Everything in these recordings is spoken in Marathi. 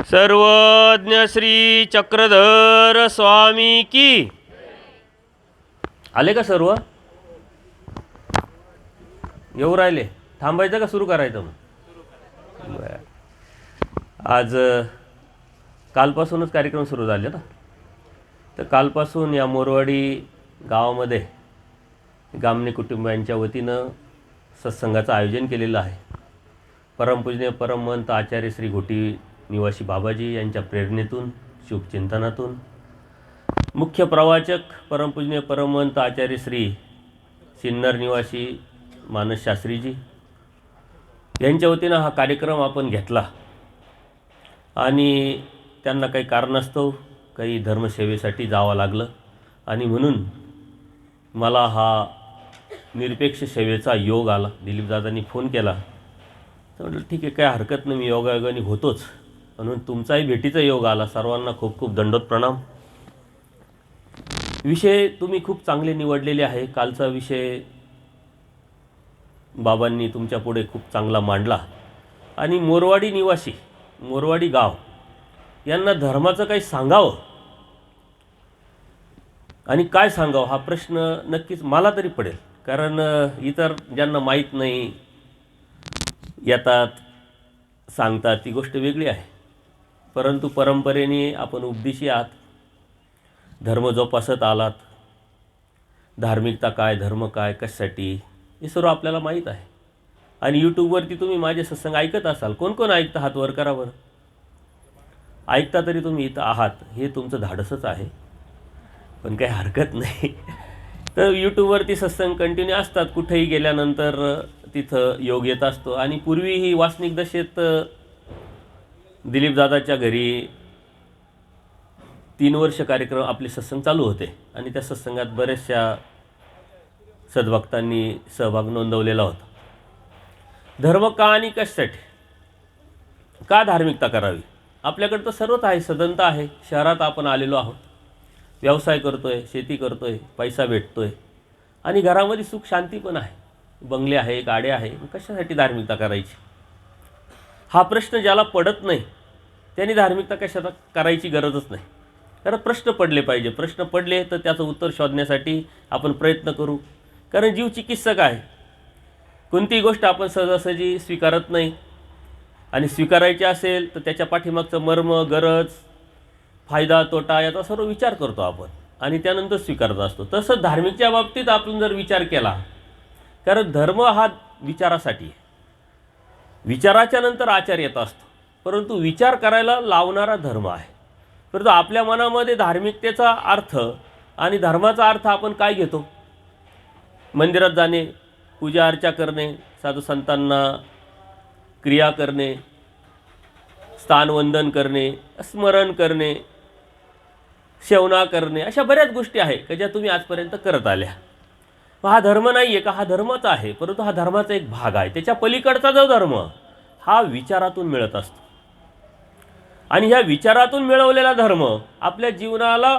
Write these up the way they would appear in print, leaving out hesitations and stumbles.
सर्वज्ञ श्री चक्रधर स्वामी की। आले का सर्व? येऊ राहिले? थांबायचं का सुरू करायचं मग? आज कालपासूनच कार्यक्रम सुरू झाले ना. तर कालपासून या मोरवाडी गावामध्ये गामणे कुटुंबियांच्या वतीनं सत्संगाचं आयोजन केलेलं आहे. परमपूजनीय परमहंत आचार्य श्री घोटी निवासी बाबाजी यांच्या प्रेरणेतून, शुभचिंतनातून, मुख्य प्रवाचक परमपूजनीय परमहंत आचार्य श्री सिन्नर निवासी मानस शास्त्रीजी यांच्या वतीनं हा कार्यक्रम आपण घेतला. आणि त्यांना काही कारणास्तव काही धर्मसेवेसाठी जावं लागलं आणि म्हणून मला हा निरपेक्ष सेवेचा योग आला. दिलीपदादांनी फोन केला तर म्हटलं ठीक आहे, काही हरकत नाही, मी योगायोगाने होतोच, म्हणून तुमचाही भेटीचा योग आला. सर्वांना खूप खूप दंडोत प्रणाम. विषय तुम्ही खूप चांगले निवडलेले आहे. कालचा विषय बाबांनी तुमच्या पुढे खूप चांगला मांडला. आणि मोरवाडी निवासी, मोरवाडी गाव यांना धर्माचं काही सांगावं आणि काय सांगावं हा प्रश्न नक्कीच मला तरी पडेल. कारण इतर ज्यांना माहीत नाही, येतात, सांगतात, ती गोष्ट वेगळी आहे. परंतु परंपरेने आपण उपदेशी आहात, धर्म जोपासत आलात, धार्मिकता काय, धर्म काय, कशासाठी, हे सर्व आपल्याला माहीत आहे. आणि यूट्यूबवरती तुम्ही माझे सत्संग ऐकत असाल. कोण कोण ऐकता? हात वर करा बरं. ऐकता तरी तुम्ही इथं आहात, हे तुमचं धाडसच आहे, पण काही हरकत नाही. तर यूट्यूबवरती सत्संग कंटिन्यू असतात. कुठेही गेल्यानंतर तिथं योग येत असतो. आणि पूर्वीही वासनिक दशेत दिलीपदादाच्या घरी 3 वर्ष कार्यक्रम आपले सत्संग चालू होते. आणि त्या सत्संगात बऱ्याचशा सद्भक्तांनी सहभाग नोंदवलेला होता. धर्म का आणि कशासाठी, का धार्मिकता करावी? आपल्याकडं तर सर्वच आहे, सदनता आहे. शहरात आपण आलेलो आहोत, व्यवसाय करतो आहे, शेती करतो आहे, पैसा भेटतो आहे आणि घरामध्ये सुख शांती पण आहे, बंगले आहे, गाड्या आहे. कशासाठी धार्मिकता करायची? हा प्रश्न ज्याला पडत नाही त्यांनी धार्मिकता कशाला करायची गरजच नाही. कारण प्रश्न पडले पाहिजे. प्रश्न पडले तर त्याचं उत्तर शोधण्यासाठी आपण प्रयत्न करू. कारण जीव चिकित्सक आहे. कोणतीही गोष्ट आपण सहजासहजी स्वीकारत नाही. आणि स्वीकारायची असेल तर त्याच्या पाठीमागचं मर्म, गरज, फायदा, तोटा याचा सर्व विचार करतो आपण आणि त्यानंतर स्वीकारत असतो. तसं धार्मिकच्या बाबतीत आपण जर विचार केला, कारण धर्म हा विचारासाठी आहे. विचाराच्या नंतर आचार येत असतो, परंतु विचार करायला लावणारा धर्म आहे. परंतु आपल्या मनामध्ये धार्मिकतेचा अर्थ आणि धर्माचा अर्थ आपण काय घेतो? मंदिरात जाणे, पूजा अर्चा करणे, साधू संतांना क्रिया करणे, स्थानवंदन करणे, स्मरण करणे, सेवना करणे, अशा बऱ्याच गोष्टी आहेत की ज्या तुम्ही आजपर्यंत करत आल्या. हा धर्म नाही आहे का? हा धर्मच आहे, परंतु हा धर्माचा एक भाग आहे. त्याच्या पलीकडचा जो धर्म हा विचारातून मिळत असतो. आणि ह्या विचारातून मिळवलेला धर्म आपल्या जीवनाला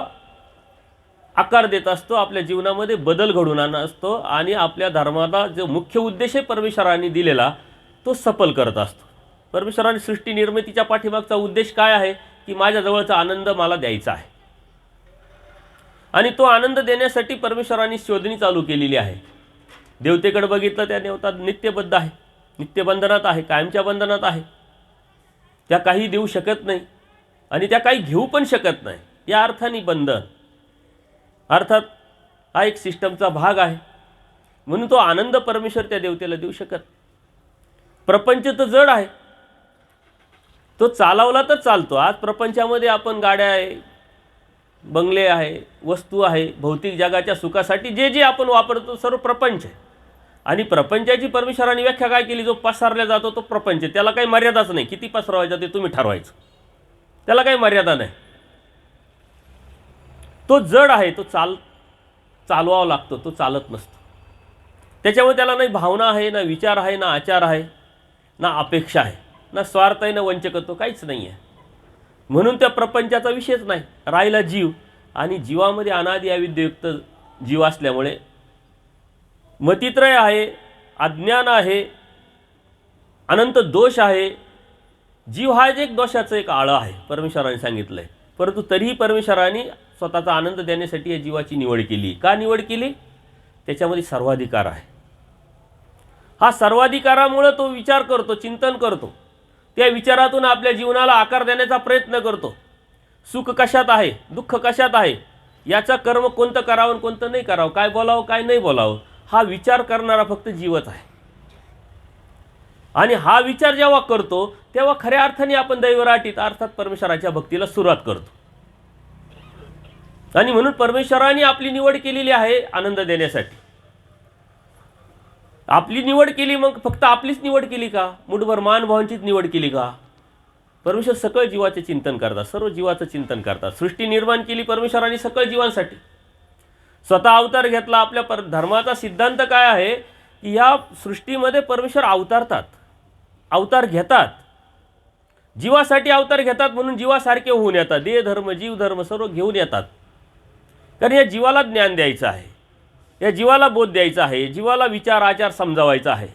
आकार देत असतो, आपल्या जीवनामध्ये बदल घडवून आणत असतो आणि आपल्या धर्माला जो मुख्य उद्देश आहे परमेश्वराने दिलेला तो सफल करत असतो. परमेश्वराने सृष्टी निर्मितीच्या पाठीमागचा उद्देश काय आहे की माझ्याजवळचा आनंद मला द्यायचा आहे. आणि तो आनंद देण्यासाठी परमेश्वराने शोधणी चालू केलेली आहे. देवतेकडे बघितलं, त्या देवता नित्यबद्ध आहे, नित्यबंधनात आहे, कायमच्या बंधनात आहे. त्या काही देऊ शकत नाही आणि त्या काही घेऊ पण शकत नाही. या अर्थाने बंधन, अर्थात हा एक सिस्टमचा भाग आहे. म्हणून तो आनंद परमेश्वर त्या देवतेला देऊ शकत. प्रपंच तर जड आहे, तो चालवला तर चालतो. आज प्रपंचामध्ये आपण गाड्या आहे, बंगले आहे, वस्तू आहे, भौतिक जगाच्या सुखासाठी जे जे आपण वापरतो सर्व प्रपंच आहे. आणि प्रपंचाची परमेश्वराने व्याख्या काय केली? जो पसरला जातो तो प्रपंच, त्याला काही मर्यादाच नाही. किती पसरवायचं ते तुम्ही ठरवायचं, त्याला काही मर्यादा नाही. तो जड आहे, तो चालवावा लागतो, तो चालत नसतो. त्याच्यामुळे त्याला नाही भावना आहे, ना विचार आहे, ना आचार आहे, ना अपेक्षा आहे, ना स्वार्थ आहे, ना वंचकत्व, काहीच नाही आहे. म्हणून त्या प्रपंचाचा विषयच नाही. राहिला जीव, आणि जीवामध्ये अनादि अविद्ययुक्त जीव असल्यामुळे मतित्रय आहे, अज्ञान आहे, अनंत दोष आहे, जीव हा एक दोषाचं एक आळं आहे, परमेश्वराने सांगितलं आहे. परंतु तरीही परमेश्वराने स्वतःचा आनंद देण्यासाठी या जीवाची निवड केली. का निवड केली? त्याच्यामध्ये सर्वाधिकार आहे. हा सर्वाधिकारामुळे तो विचार करतो, चिंतन करतो. त्या विचारातून आपल्या जीवनाला आकार देण्याचा प्रयत्न करतो. सुख कशात आहे, दुःख कशात आहे, याचं कर्म कोणतं करावं आणि कोणतं नाही करावं, काय बोलावं काय नाही बोलावं, हा विचार करणारा फक्त जीवच आहे. आणि हा विचार जेव्हा करतो तेव्हा खऱ्या अर्थाने आपण दैवराटीत अर्थात परमेश्वराच्या भक्तीला सुरुवात करतो. आणि म्हणून परमेश्वराने आपली निवड केलेली आहे आनंद देण्यासाठी. आपली निवड केली, मग फक्त आपलीच निवड केली का? मुठभर मानभावांचीच निवड केली का? परमेश्वर सकळ जीवाचे चिंतन करतात, सर्व जीवाचं चिंतन करतात. सृष्टी निर्माण केली परमेश्वराने सकळ जीवांसाठी. स्वतः अवतार घेतला. आपल्या धर्माचा सिद्धांत काय आहे की या सृष्टीमध्ये परमेश्वर अवतारतात, अवतार घेतात, जीवासाठी अवतार घेतात. म्हणून जीवासारखे होऊन येतात. देह धर्म जीव धर्म सर्व घेऊन येतात. कारण या जीवाला ज्ञान द्यायचं आहे, या जीवाला बोध द्यायचा आहे, जीवाला विचार आचार समजावायचा आहे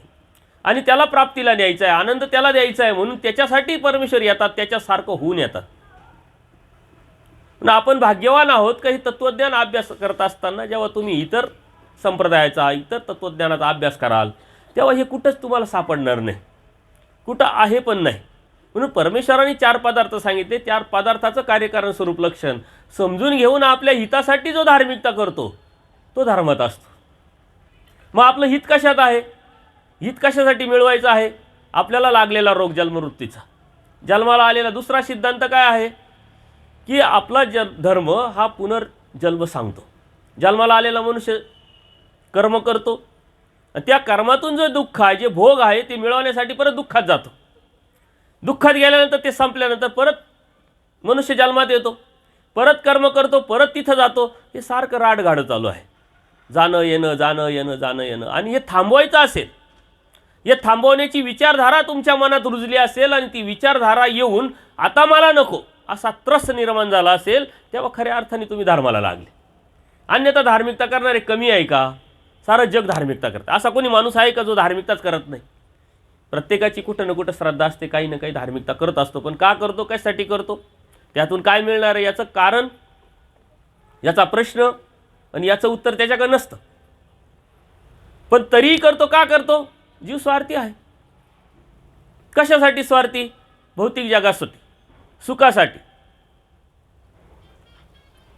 आणि त्याला प्राप्तीला न्यायचा आहे, आनंद त्याला द्यायचा आहे. म्हणून त्याच्यासाठी परमेश्वर येतात, त्याच्यासारखं होऊन येतात. पण आपण भाग्यवान आहोत काही तत्त्वज्ञान अभ्यास करत असताना जेव्हा तुम्ही इतर संप्रदायाचा इतर तत्त्वज्ञानाचा अभ्यास कराल तेव्हा हे कुठंच तुम्हाला सापडणार नाही, कुठं आहे पण नाही. म्हणून परमेश्वराने 4 पदार्थ सांगितले. 4 पदार्थाचं कार्यकारण स्वरूप लक्षण समजून घेऊन आपल्या हितासाठी जो धार्मिकता करतो तो धर्मात असतो. मग आपलं हित कशात आहे? हित कशासाठी मिळवायचं आहे? आपल्याला लागलेला रोग जन्मवृत्तीचा, जन्माला आलेला दुसरा सिद्धांत काय आहे की आपला धर्म हा पुनर्जन्म सांगतो. जन्माला आलेला मनुष्य कर्म करतो आणि त्या कर्मातून जो दुःख आहे, जे भोग आहे ते मिळवण्यासाठी परत दुःखात जातो. दुःखात गेल्यानंतर ते संपल्यानंतर परत मनुष्य जन्मात येतो, परत कर्म करतो, परत तिथं जातो. हे सारखं राडगाडं चालू आहे, जाणं येणं जाणं येणं जाणं येणं. आणि हे थांबवायचं असेल, हे थांबवण्याची विचारधारा तुमच्या मनात रुजली असेल आणि ती विचारधारा येऊन आता मला नको असा त्रस्त निर्माण झाला असेल तेव्हा खऱ्या अर्थाने तुम्ही धर्माला लागले. अन्यथा धार्मिकता करणारे कमी आहे का? सारं जग धार्मिकता करतं. असा कोणी माणूस आहे का जो धार्मिकताच करत नाही? प्रत्येकाची कुठं ना कुठं श्रद्धा असते, काही ना काही धार्मिकता करत असतो. पण का करतो, कशासाठी करतो, त्यातून काय मिळणार आहे याचं कारण, याचा प्रश्न आणि याचं उत्तर त्याच्याकडे नसतं. पण तरीही करतो. का करतो? जीव स्वार्थी आहे. कशासाठी स्वार्थी? भौतिक जगासाठी, सुखासाठी.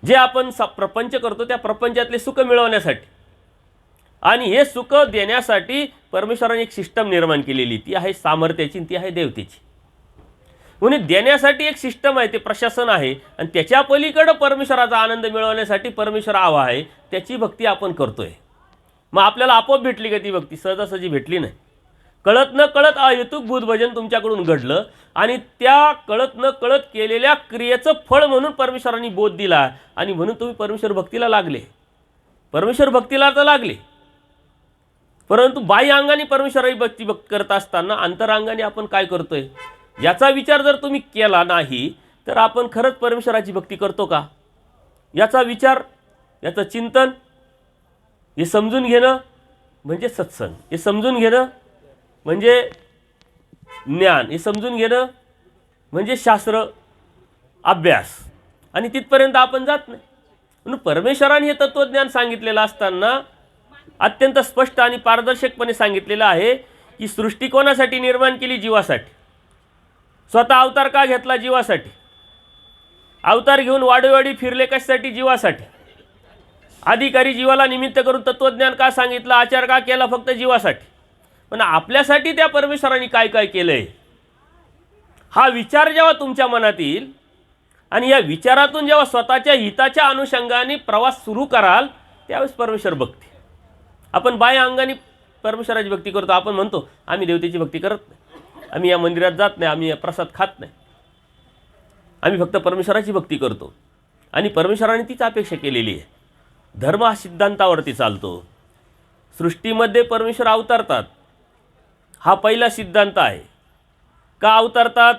जे आपण प्रपंच करतो त्या प्रपंचातले सुख मिळवण्यासाठी आणि हे सुख देण्यासाठी परमेश्वराने एक सिस्टम निर्माण केलेली. ती आहे सामर्थ्याची, ती आहे देवतेची. म्हणून देण्यासाठी एक सिस्टम आहे, ते प्रशासन आहे आणि त्याच्या पलीकडे परमेश्वराचा आनंद मिळवण्यासाठी परमेश्वर हवा आहे, त्याची भक्ती आपण करतोय. मग आपल्याला आपोआप भेटली का ती भक्ती? सहजासहजी भेटली नाही. कळत न कळत अहेतुक बुद्धभजन तुमच्याकडून घडलं आणि त्या कळत न कळत केलेल्या क्रियेचं फळ म्हणून परमेश्वराने बोध दिला आणि म्हणून तुम्ही परमेश्वर भक्तीला लागले. परमेश्वर भक्तीला तर लागले, परंतु बाह्य अंगाने परमेश्वराची भक्ती करत असताना अंतरांगाने आपण काय करतोय याचा विचार जर तुम्ही केला नाही तर आपण खरंच परमेश्वराची भक्ती करतो का याचा विचार, याचं चिंतन, हे समजून घेणं म्हणजे सत्संग, हे समजून घेणं म्हणजे ज्ञान, हे समजून घेणं म्हणजे शास्त्र अभ्यास. आणि तिथपर्यंत आपण जात नाही. म्हणून परमेश्वराने हे तत्त्वज्ञान सांगितलेलं असताना अत्यंत स्पष्ट आणि पारदर्शकपणे सांगितलेलं आहे की सृष्टी कोणासाठी निर्माण केली? जीवासाठी. स्वतः अवतार का घेतला? जीवासाठी. अवतार घेऊन वाडोवाडी फिरले कशासाठी? जीवासाठी. अधिकारी जीवाला निमित्त करून तत्त्वज्ञान का सांगितलं? आचार का केला? फक्त जीवासाठी. पण आपल्यासाठी त्या परमेश्वराने काय काय केलंय हा विचार जेव्हा तुमच्या मनात येईल आणि या विचारातून जेव्हा स्वतःच्या हिताच्या अनुषंगाने प्रवास सुरू कराल त्यावेळेस परमेश्वर भक्ती. आपण बाह्य अंगाने परमेश्वराची भक्ती करतो. आपण म्हणतो आम्ही देवतेची भक्ती करत नाही, आम्ही या मंदिरात जात नाही, आम्ही या प्रसाद खात नाही, आम्ही फक्त परमेश्वराची भक्ती करतो. आणि परमेश्वराने तीच अपेक्षा केलेली आहे. धर्म हा सिद्धांतावरती चालतो. सृष्टीमध्ये परमेश्वर अवतरतात, हा पहिला सिद्धांत आहे. का अवतरतात?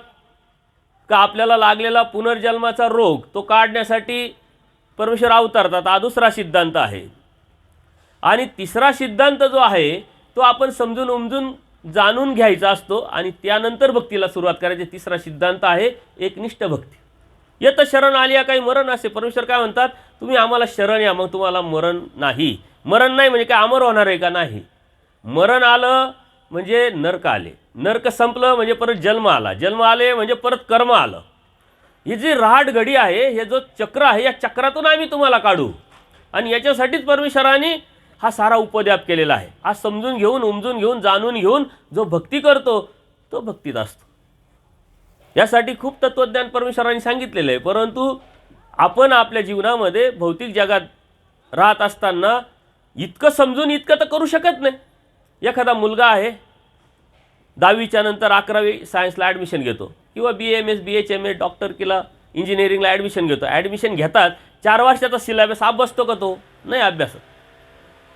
का आपल्याला लागलेला पुनर्जन्माचा रोग तो काढण्यासाठी परमेश्वर अवतरतात, हा दुसरा सिद्धांत आहे. आणि तिसरा सिद्धांत जो आहे तो आपण समजून उमजून जाणून घ्यायचा असतो आणि त्यानंतर भक्तीला सुरुवात करायची. तिसरा सिद्धांत आहे एकनिष्ठ भक्ती. येतं शरण आलिया काही मरण असे. परमेश्वर काय म्हणतात, तुम्ही आम्हाला शरण या, मग तुम्हाला मरण नाही. मरण नाही म्हणजे काय अमर होणार आहे का? नाही. मरण आलं म्हणजे नरक आले, नरक संपलं म्हणजे परत जन्म आला, जन्म आले म्हणजे परत कर्म आलं. ही जी राहट घडी आहे, हे जो चक्र आहे, या चक्रातून आम्ही तुम्हाला काढू. आणि याच्यासाठीच परमेश्वराने हा सारा उपद्याप केलेला आहे. हा समजून घेऊन, उमजून घेऊन, जाणून घेऊन जो भक्ती करतो तो भक्तीत असतो. यासाठी खूप तत्त्वज्ञान परमेश्वराने सांगितलेलं आहे. परंतु आपण आपल्या जीवनामध्ये भौतिक जगात राहत असताना इतकं समजून इतकं तर करू शकत नाही. एखादा मुलगा आहे 10वीच्या नंतर 11वी सायन्सला ॲडमिशन घेतो किंवा BAMS BHMS डॉक्टर किंवा इंजिनिअरिंगला ॲडमिशन घेतो. ॲडमिशन घेतात 4 वर्षाचा सिलेबस अभ्यासतो का? तो नाही अभ्यासत.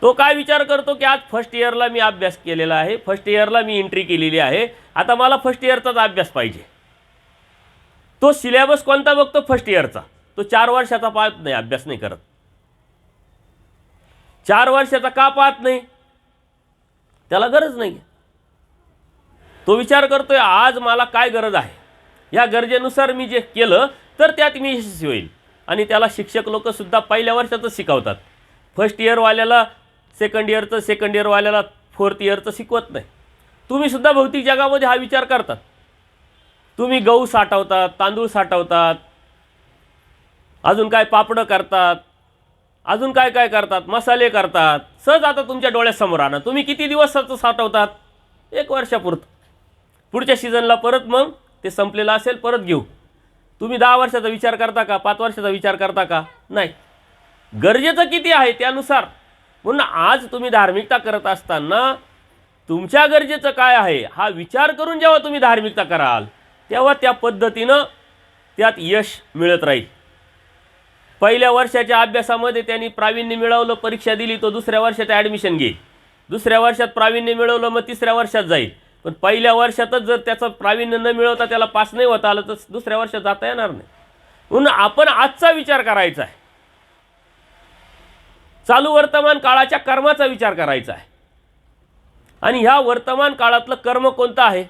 तो काय विचार करतो की आज फर्स्ट इयरला मी अभ्यास केलेला आहे, फर्स्ट इयरला मी एंट्री केलेली आहे, आता मला फर्स्ट इयरचाच अभ्यास पाहिजे. तो सिलेबस कोणता बघतो? फर्स्ट इयरचा. तो 4 वर्षाचा पाहत नाही, अभ्यास नाही करत. 4 वर्षाचा का पाहत नाही? त्याला गरज नाही. तो विचार करतोय आज मला काय गरज आहे, या गरजेनुसार मी जे केलं तर त्यात मी यशस्वी होईल. आणि त्याला शिक्षक लोकसुद्धा पहिल्या वर्षातच शिकवतात. फर्स्ट इयरवाल्याला सेकंड इयरचं, सेकंड इयरवाल्याला फोर्थ इयरचं शिकवत नाही. तुम्हीसुद्धा भौतिक जगामध्ये हा विचार करतात. तुम्ही गहू साठवतात, तांदूळ साठवतात, अजून काय पापडं करतात, अजून काय काय करतात, मसाले करतात. सहज आता तुमच्या डोळ्यासमोर आणा. तुम्ही किती दिवसाचं साठवतात? 1 वर्षापुरतं. पुढच्या सीझनला परत मग ते संपलेलं असेल परत घेऊ. तुम्ही 10 वर्षाचा विचार करता का? 5 वर्षाचा विचार करता का? नाही. गरजेचं किती आहे त्यानुसार. म्हणून आज तुम्ही धार्मिकता करत असताना तुमच्या गरजेचं काय आहे हा विचार करून जेव्हा तुम्ही धार्मिकता कराल तेव्हा त्या पद्धतीनं त्यात यश मिळत राहील. पहिल्या वर्षाच्या अभ्यासामध्ये त्यांनी प्रावीण्य मिळवलं, परीक्षा दिली, तो दुसऱ्या वर्षात ॲडमिशन घेईल. दुसऱ्या वर्षात प्रावीण्य मिळवलं मग तिसऱ्या वर्षात जाईल. पण पहिल्या वर्षातच जर त्याचं प्रावीण्य न मिळवता त्याला पास नाही होता आलं तर दुसऱ्या वर्षात जाता येणार नाही. म्हणून आपण आजचा विचार करायचा आहे. चालू वर्तमान काळाच्या कर्माचा विचार करायचा आहे. आणि ह्या वर्तमान काळातलं कर्म कोणतं आहे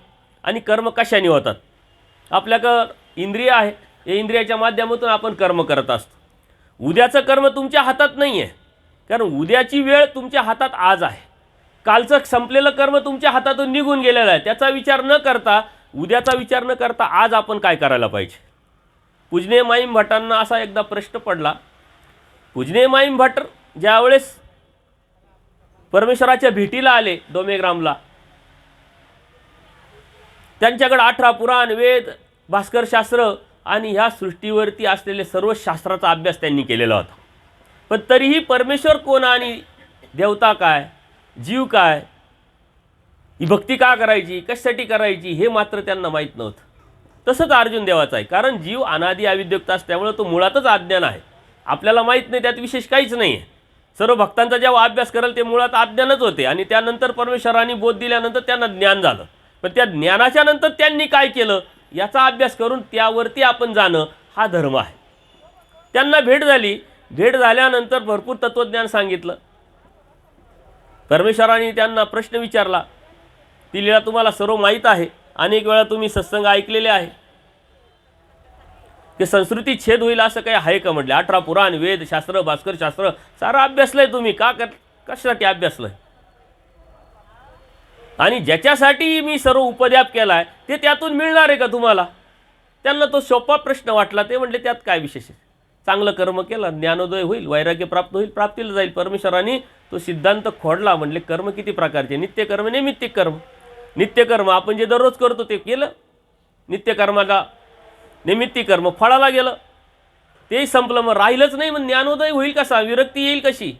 आणि कर्म कशाने होतात. आपल्याकडं इंद्रिय आहे, या इंद्रियाच्या माध्यमातून आपण कर्म करत असतो. उद्याचं कर्म तुमच्या हातात नाही आहे, कारण उद्याची वेळ तुमच्या हातात आज आहे. कालचं संपलेलं कर्म तुमच्या हातातून निघून गेलेलं आहे. त्याचा विचार न करता, उद्याचा विचार न करता आज आपण काय करायला पाहिजे. पूजनीय माईम भटांना असा एकदा प्रश्न पडला. पूजनीय माईम भट ज्यावेळेस परमेश्वराच्या भेटीला आले डोमेग्रामला, त्यांच्याकडे 18 पुराण, वेद, भास्कर शास्त्र आणि ह्या सृष्टीवरती असलेले सर्व शास्त्राचा अभ्यास त्यांनी केलेला होता. पण तरीही परमेश्वर कोण आणि देवता काय, जीव काय, ही भक्ती का करायची, कशासाठी करायची हे मात्र त्यांना माहीत नव्हतं. तसंच अर्जुन देवाचा आहे. कारण जीव अनादी अविद्युक्त असल्यामुळे तो मुळातच अज्ञान आहे. आपल्याला माहीत नाही, त्यात विशेष काहीच नाही आहे. सर्व भक्तांचा जेव्हा अभ्यास करेल ते मुळात अज्ञानच होते आणि त्यानंतर परमेश्वराने बोध दिल्यानंतर त्यांना ज्ञान झालं. पण त्या ज्ञानाच्या नंतर त्यांनी काय केलं याचा अभ्यास करून त्यावरती आपण जाणं हा धर्म आहे. त्यांना भेट झाली. भेट झाल्यानंतर भरपूर तत्त्वज्ञान सांगितलं. परमेश्वराने त्यांना प्रश्न विचारला. ती लीला तुम्हाला सर्व माहीत आहे, अनेक वेळा तुम्ही सत्संग ऐकलेले आहे. की संस्कृती छेद होईल असं काही आहे का म्हटले. 18 पुराण, वेद, शास्त्र, भास्कर शास्त्र सारं अभ्यासलंय तुम्ही, कशासाठी अभ्यासलंय. आणि ज्याच्यासाठी मी सर्व उपद्याप केला आहे ते त्यातून मिळणार आहे का तुम्हाला. त्यांना तो सोपा प्रश्न वाटला. ते म्हटले त्यात काय विशेष आहे, चांगलं कर्म केलं ज्ञानोदय होईल, वैराग्य प्राप्त होईल, प्राप्तीला जाईल. परमेश्वराने तो सिद्धांत खोडला. म्हटले कर्म किती प्रकारचे, नित्यकर्म, नैमित्तिक कर्म. नित्यकर्म आपण जे दररोज करतो ते केलं, नित्यकर्माला नैमित्तिक कर्म फळाला गेलं, तेही संपलं. मग राहिलंच नाही. मग ज्ञानोदय होईल कसा, विरक्ती येईल कशी,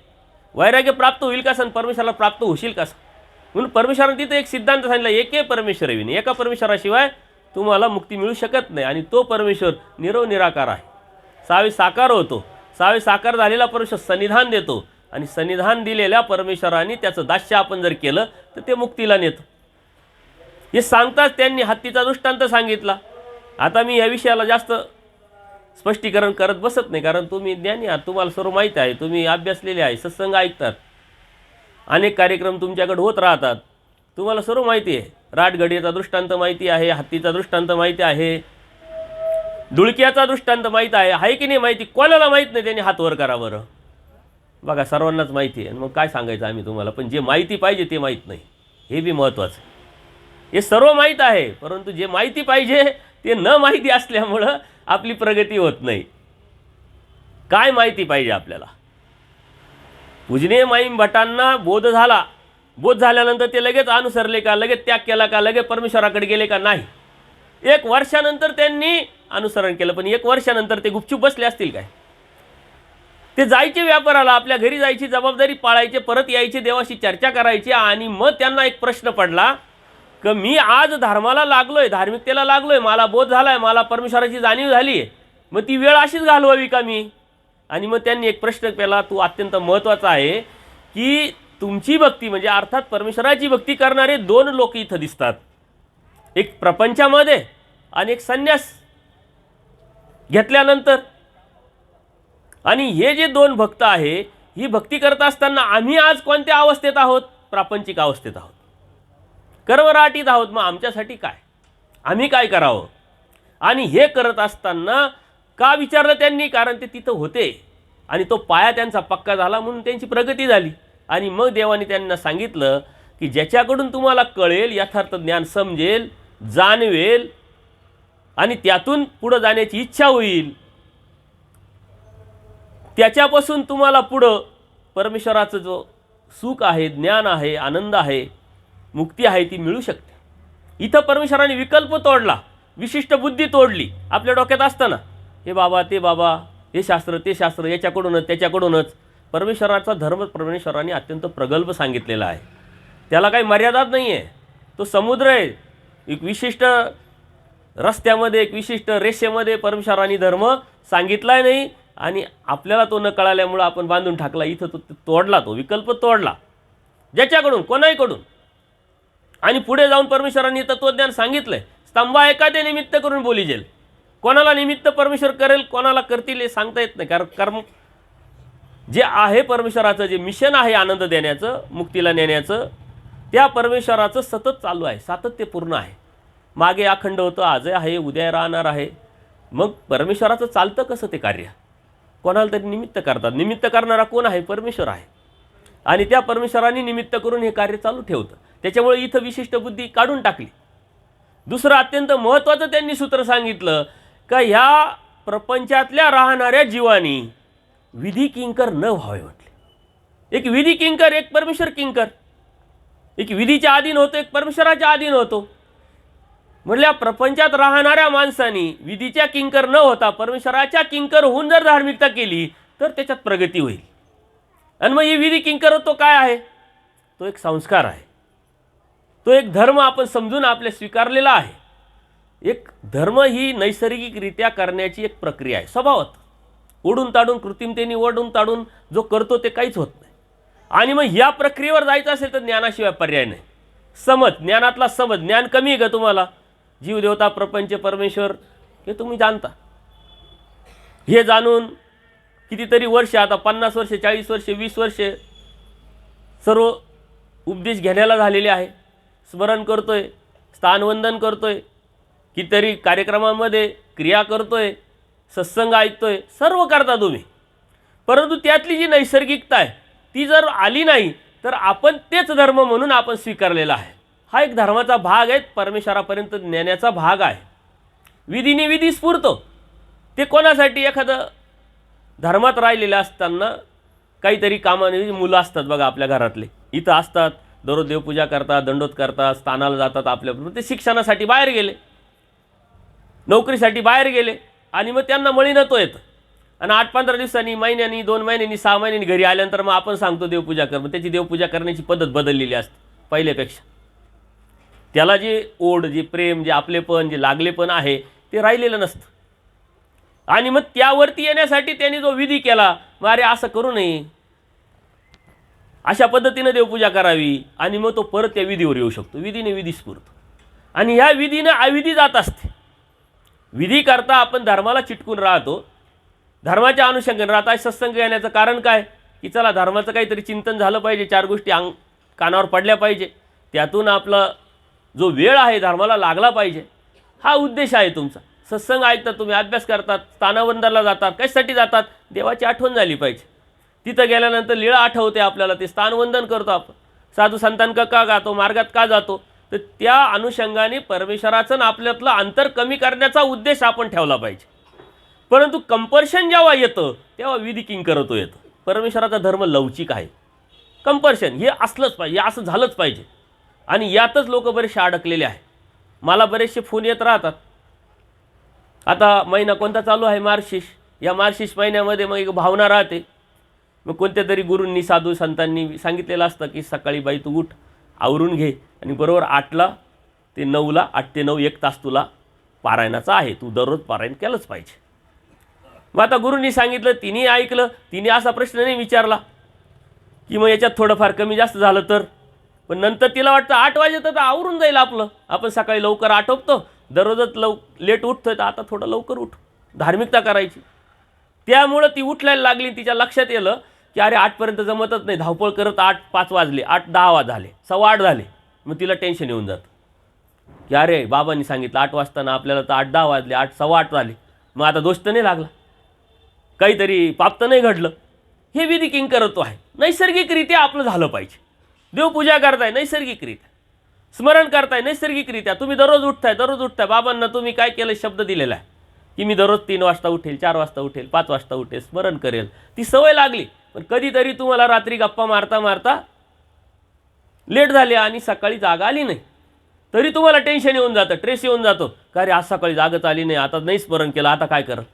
वैराग्य प्राप्त होईल कसं, परमेश्वराला प्राप्त होशील कसं. म्हणून परमेश्वराने तिथे एक सिद्धांत सांगितला, एके परमेश्वर विने, एका परमेश्वराशिवाय तुम्हाला मुक्ती मिळू शकत नाही. आणि तो परमेश्वर निराकार आहे. 6 साकार होतो. 6 साकार झालेला परमेश्वर सन्निधान देतो आणि सन्निधान दिलेल्या परमेश्वराने त्याचं दास्य आपण जर केलं तर ते मुक्तीला नेतं. हे सांगताच त्यांनी हत्तीचा दृष्टांत सांगितला. आता मी या विषयाला जास्त स्पष्टीकरण करत बसत नाही, कारण तुम्ही ज्ञानी आहात, तुम्हाला सर्व माहीत आहे, तुम्ही अभ्यासलेले आहे, सत्संग ऐकतात, अनेक कार्यक्रम तुमच्याकडे होत राहतात. तुम्हाला सर्व माहिती आहे. राटगडीचा दृष्टांत माहिती आहे, हत्तीचा दृष्टांत माहिती आहे, डुळक्याचा दृष्टांत माहीत आहे की नाही माहिती? कोणाला माहीत नाही त्यांनी हात वर करा बरं. बघा, सर्वांनाच माहिती आहे. मग काय सांगायचं आम्ही तुम्हाला? पण जे माहिती पाहिजे ते माहीत नाही, हे बी महत्त्वाचं आहे. हे सर्व माहीत आहे, परंतु जे माहिती पाहिजे ते न माहिती असल्यामुळं आपली प्रगती होत नाही. काय माहिती पाहिजे आपल्याला? पूजनीय माईम भटांना बोध झाला. बोध झाल्यानंतर ते लगेच अनुसरले का? लगेच त्याग केला का? लगेच परमेश्वराकडे गेले का? नाही. 1 वर्षानंतर त्यांनी अनुसरण केलं. पण 1 वर्षानंतर ते गुपचूप बसले असतील काय? ते जायचे व्यापाराला, आपल्या घरी जायची जबाबदारी पाळायचे, परत यायचे, देवाशी चर्चा करायची. आणि मग त्यांना एक प्रश्न पडला की मी आज धर्माला लागलोय, धार्मिकतेला लागलोय, मला बोध झालाय, मला परमेश्वराची जाणीव झाली आहे, मग ती वेळ अशीच घालवावी का मी? आणि मग त्यांनी एक प्रश्न केला, तो अत्यंत महत्त्वाचा आहे, की तुमची भक्ती म्हणजे अर्थात परमेश्वराची भक्ती करणारे 2 लोक इथं दिसतात. एक प्रपंचामध्ये आणि एक संन्यास घेतल्यानंतर. आणि हे जे 2 भक्त आहे, ही भक्ती करत असताना आम्ही आज कोणत्या अवस्थेत आहोत? प्रापंचिक अवस्थेत आहोत, कर्मराटीत आहोत. मग आमच्यासाठी काय? आम्ही काय करावं? आणि हे करत असताना का विचारलं त्यांनी? कारण ते तिथं होते आणि तो पाया त्यांचा पक्का झाला म्हणून त्यांची प्रगती झाली. आणि मग देवाने त्यांना सांगितलं की ज्याच्याकडून तुम्हाला कळेल, यथार्थ ज्ञान समजेल, जाणवेल आणि त्यातून पुढं जाण्याची इच्छा होईल, त्याच्यापासून तुम्हाला पुढं परमेश्वराचं जो सुख आहे, ज्ञान आहे, आनंद आहे, मुक्ती आहे, ती मिळू शकते. इथं परमेश्वराने विकल्प तोडला, विशिष्ट बुद्धी तोडली. आपल्या डोक्यात असताना हे बाबा, ते बाबा, हे शास्त्र, ते शास्त्र, याच्याकडूनच त्याच्याकडूनच. परमेश्वराचा धर्म परमेश्वराने अत्यंत प्रगल्भ सांगितलेला आहे. त्याला काही मर्यादाच नाही आहे. तो समुद्र आहे. एक विशिष्ट रस्त्यामध्ये, एक विशिष्ट रेषेमध्ये परमेश्वराने धर्म सांगितला नाही. आणि आपल्याला तो न कळाल्यामुळं आपण बांधून टाकला. इथं तो तोडला, तो विकल्प तोडला ज्याच्याकडून, कोणाहीकडून. आणि पुढे जाऊन परमेश्वराने तत्वज्ञान सांगितलंय. स्तंभा एखादे निमित्त करून बोलीजेल. कोणाला निमित्त परमेश्वर करेल, कोणाला करतील हे सांगता येत नाही. कारण कर्म जे आहे परमेश्वराचं, जे मिशन आहे आनंद देण्याचं, मुक्तीला नेण्याचं, त्या परमेश्वराचं सतत चालू आहे, सातत्यपूर्ण आहे. मागे अखंड होतं, आजही आहे, उद्या राहणार आहे. मग परमेश्वराचं चालतं कसं ते कार्य? कोणाला तरी निमित्त करतात. निमित्त करणारा कोण आहे? परमेश्वर आहे. आणि त्या परमेश्वराने निमित्त करून हे कार्य चालू ठेवतं. त्याच्यामुळे इथं विशिष्ट बुद्धी काढून टाकली. दुसरं अत्यंत महत्त्वाचं त्यांनी सूत्र सांगितलं का ह्या प्रपंचातल्या राहणाऱ्या जीवानी विधी किंकर न व्हावे म्हटले. एक विधी किंकर, एक परमेश्वर किंकर. एक विधीच्या अधीन होतो, एक परमेश्वराच्या अधीन होतो. म्हटल्या प्रपंचात राहणाऱ्या माणसांनी विधीच्या किंकर न होता परमेश्वराच्या किंकर होऊन जर धार्मिकता केली तर त्याच्यात प्रगती होईल. आणि मग ही विधी किंकर तो काय आहे? तो एक संस्कार आहे. तो एक धर्म आपण समजून आपले स्वीकारलेला आहे. एक धर्म ही नैसर्गिकरित्या करण्याची एक प्रक्रिया आहे. स्वभावात ओढून ताडून, कृत्रिमतेने ओढून ताडून जो करतो ते काहीच होत नाही. आणि मग ह्या प्रक्रियेवर जायचं असेल तर ज्ञानाशिवाय पर्याय नाही. समज, ज्ञानातला समज. ज्ञान कमी आहे का तुम्हाला? जीव, देवता, प्रपंच, परमेश्वर हे तुम्ही जाणता. हे जाणून कितीतरी वर्ष, आता 50 वर्ष, 40 वर्ष, 20 वर्ष सर्व उपदेश घेण्याला झालेले आहे. स्मरण करतोय, स्थानवंदन करतोय, कितीतरी कार्यक्रमांमध्ये क्रिया करतोय, सत्संग ऐकतोय, सर्व करता तुम्ही. परंतु त्यातली जी नैसर्गिकता आहे ती जर आली नाही तर आपण तेच धर्म म्हणून आपण स्वीकारलेला आहे. हा एक धर्माचा भाग आहे, परमेश्वरापर्यंत नेण्याचा भाग आहे. विधीने विधी स्फुरतो. ते कोणासाठी? एखादं धर्मात राहिलेलं असताना काहीतरी कामाने मुलं असतात बघा आपल्या घरातले, इथं असतात, दररोज देवपूजा करतात, दंडोत करतात, स्थानाला जातात, आपल्याबरोबर ते शिक्षणासाठी बाहेर गेले, नोकरीसाठी बाहेर गेले. आणि मग त्यांना मळीनत्व येतं. आणि 8-15 दिवसांनी, महिन्यांनी, 2 महिन्यांनी, 6 महिन्यांनी घरी आल्यानंतर मग आपण सांगतो देवपूजा कर. मग त्याची देवपूजा करण्याची पद्धत बदललेली असते पहिल्यापेक्षा. त्याला जे ओढ, जे प्रेम, जे आपलेपण, जे लागलेपण आहे ते राहिलेलं नसतं. आणि मग त्यावरती येण्यासाठी त्यांनी जो विधी केला, मग अरे असं करू नये, अशा पद्धतीनं देवपूजा करावी. आणि मग तो परत त्या विधीवर येऊ शकतो. विधीने विधी स्फुरतो. आणि ह्या विधीनं अविधी जात असते. विधी करता आपण धर्माला चिटकून राहतो, धर्माच्या अनुषंगाने राहता. सत्संग येण्याचं कारण काय? की चला धर्माचं काहीतरी चिंतन झालं पाहिजे, 4 गोष्टी कानावर पडल्या पाहिजे. त्यातून आपला जो वेळ आहे धर्माला लागला पाहिजे, हा उद्देश आहे तुमचा. सत्संग ऐकतात तुम्ही, अभ्यास करतात, स्थानवंदनाला जातात, कशासाठी जातात? देवाची आठवण झाली पाहिजे. तिथं गेल्यानंतर लीळा आठवते आपल्याला, ते स्थानवंदन करतो आपण, साधू संतांका का गातो, मार्गात का जातो, तर त्या अनुषंगाने परमेश्वराचं आपल्यातलं अंतर कमी करण्याचा उद्देश आपण ठेवला पाहिजे. परंतु कंपल्शन जेव्हा येतं तेव्हा विधी किंकरत्व येतं. परमेश्वराचा धर्म लवचिक आहे. कंपल्शन हे असलंच पाहिजे, हे असं झालंच पाहिजे, आणि यातच लोक बरेचसे अडकलेले आहे. मला बरेचसे फोन येत राहतात. आता महिना कोणता चालू आहे? मार्गशीर्ष. या मार्गशीर्ष महिन्यामध्ये मग एक भावना राहते. मग कोणत्या तरी गुरूंनी, साधू संतांनी सांगितलेलं असतं की सकाळी बाई तू उठ, आवरून घे, आणि बरोबर 8ला ते 9ला, 8 ते 9 1 तास तुला पारायणाचा आहे, तू दररोज पारायण केलंच पाहिजे. मग आता गुरूंनी सांगितलं, तिने ऐकलं, तिने असा प्रश्न नाही विचारला की मग याच्यात थोडंफार कमी जास्त झालं तर. पण नंतर तिला वाटतं 8 वाजेत तर आवरून जाईल आपलं, आपण सकाळी लवकर आटोपतो, दररोजच लेट उठतोय, तर आता थोडं लवकर उठ, धार्मिकता करायची. त्यामुळं ती उठलायला लागली. तिच्या लक्षात येलं की अरे 8पर्यंत जमतच नाही, धावपळ करत 8:05 वाजले, 8:10 झाले, 8:15 झाले. मग तिला टेन्शन येऊन जातं की अरे बाबांनी सांगितलं 8 वाजताना, आपल्याला तर 8:10 वाजले, 8:15 झाले, मग आता दोष तर नाही लागला, काहीतरी पाप तर नाही घडलं. हे विधी किंकरत्व आहे. नैसर्गिकरित्या आपलं झालं पाहिजे. देवपूजा करताय नैसर्गिकरित्या, स्मरण करताय नैसर्गिकरित्या, तुम्ही दररोज उठताय. बाबांना तुम्ही काय केलं? शब्द दिलेला आहे की मी दररोज 3 वाजता उठेल, 4 वाजता उठेल, 5 वाजता उठेल, स्मरण करेल. ती सवय लागली. पण कधीतरी तुम्हाला रात्री गप्पा मारता मारता लेट झाले आणि सकाळी जागा आली नाही, तरी तुम्हाला टेन्शन येऊन जातं, ट्रेस येऊन जातो का अरे आज सकाळी जागच आली नाही, आता नाही स्मरण केलं, आता काय कराल?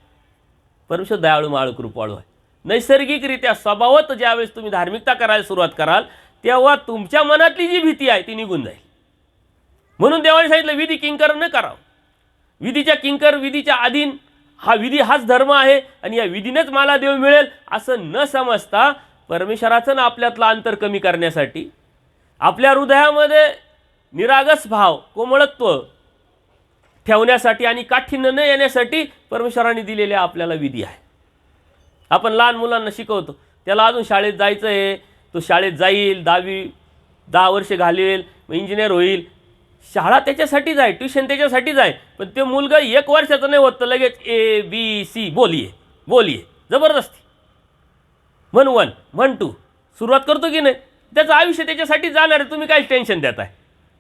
परमेश्वर दयाळू माळू कृपाळू आहे. नैसर्गिकरित्या स्वभावत ज्यावेळेस तुम्ही धार्मिकता करायला सुरुवात कराल तेव्हा तुमच्या मनातली जी भीती आहे ती निघून जाईल. म्हणून देवाने सांगितलं विधी किंकर न करावं. विधीच्या किंकर, विधीच्या अधीन, हा विधी हाच धर्म आहे आणि या विधीनेच मला देव मिळेल असं न समजता परमेश्वराचं आपल्यातलं अंतर कमी करण्यासाठी, आपल्या हृदयामध्ये निरागस भाव, कोमळत्व ठेवण्यासाठी आणि काठीण्य न येण्यासाठी परमेश्वराने दिलेले आपल्याला विधी आहे. आपण लहान मुलांना शिकवतो, त्याला अजून शाळेत जायचं आहे, तो शाळेत जाईल, 10 वर्ष घालवेल, मग इंजिनियर होईल. शाळा त्याच्यासाठीच आहे, ट्युशन त्याच्यासाठीच आहे. पण ते मुलगा 1 वर्षाचं नाही होत तर लगेच ABC बोलिये जबरदस्ती, म्हण 1 म्हण 2 सुरुवात करतो की नाही. त्याचं आयुष्य त्याच्यासाठी जाणार आहे. तुम्ही काय टेन्शन देताय?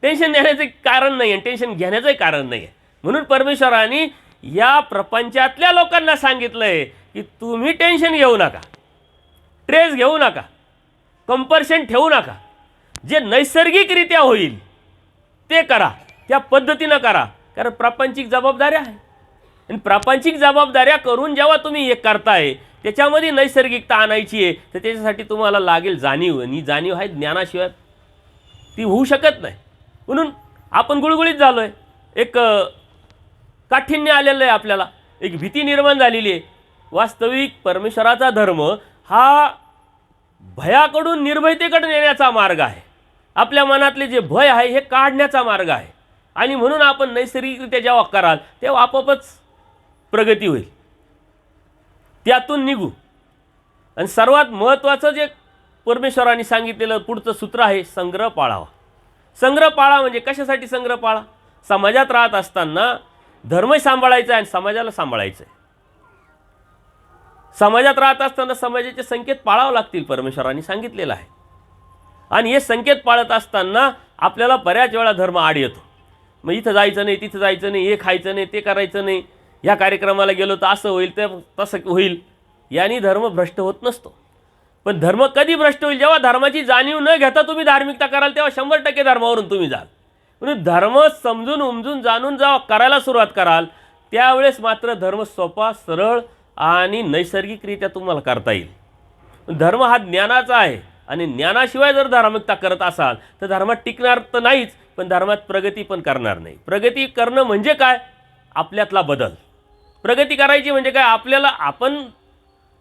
टेन्शन देण्याचं कारण नाही आहे, टेन्शन घेण्याचंही कारण नाही आहे. म्हणून परमेश्वराने या प्रपंचातल्या लोकांना सांगितलं आहे की तुम्ही टेन्शन घेऊ नका, ट्रेस घेऊ नका, कंपल्शन ठेवू नका. जे नैसर्गिकरित्या होईल ते करा, त्या पद्धतीनं करा. कारण प्रापंचिक जबाबदाऱ्या आहे आणि प्रापंचिक जबाबदाऱ्या करून जेव्हा हे करताय त्याच्यामध्ये नैसर्गिकता आणायची आहे, तर त्याच्यासाठी तुम्हाला लागेल जाणीव, आणि जाणीव आहे ज्ञानाशिवाय ती होऊ शकत नाही. म्हणून आपण गुळगुळीत झालो आहे, एक काठिण्य आलेलं आहे, आपल्याला एक भीती निर्माण झालेली आहे. वास्तविक परमेश्वराचा धर्म हा भयाकडून निर्भयतेकडे नेण्याचा मार्ग आहे. आपल्या मनातले जे भय आहे हे काढण्याचा मार्ग आहे. आणि म्हणून आपण नैसर्गिकरित्या जेव्हा कराल तेव्हा आपोआपच प्रगती होईल, त्यातून निघू. आणि सर्वात महत्त्वाचं जे परमेश्वराने सांगितलेलं पुढचं सूत्र आहे, संग्रह पाळावा. संग्रह पाळा म्हणजे कशासाठी संग्रह पाळा? समाजात राहत असताना धर्मही सांभाळायचा आहे आणि समाजाला सांभाळायचं आहे. समाजात राहत असताना समाजाचे संकेत पाळावे लागतील, परमेश्वराने सांगितलेलं आहे. आणि हे संकेत पाळत असताना आपल्याला बऱ्याच वेळा धर्म आड येतो. मग इथं जायचं नाही, तिथं जायचं नाही, हे खायचं नाही, ते करायचं नाही, ह्या कार्यक्रमाला गेलो तर असं होईल, ते तसं होईल. याने धर्म भ्रष्ट होत नसतो. पण धर्म कधी भ्रष्ट होईल? जेव्हा धर्माची जाणीव न घेता तुम्ही धार्मिकता कराल तेव्हा 100% धर्मावरून तुम्ही जाल. म्हणून धर्म समजून उमजून जाणून जेव्हा करायला सुरुवात कराल त्यावेळेस मात्र धर्म सोपा, सरळ आणि नैसर्गिकरित्या तुम्हाला करता येईल. धर्म हा ज्ञानाचा आहे आणि ज्ञानाशिवाय जर धार्मिकता करत असाल तर धर्मात टिकणार तर नाहीच, पण धर्मात प्रगती पण करणार नाही. प्रगती करणं म्हणजे काय? आपल्यातला बदल. प्रगती करायची म्हणजे काय? आपल्याला आपण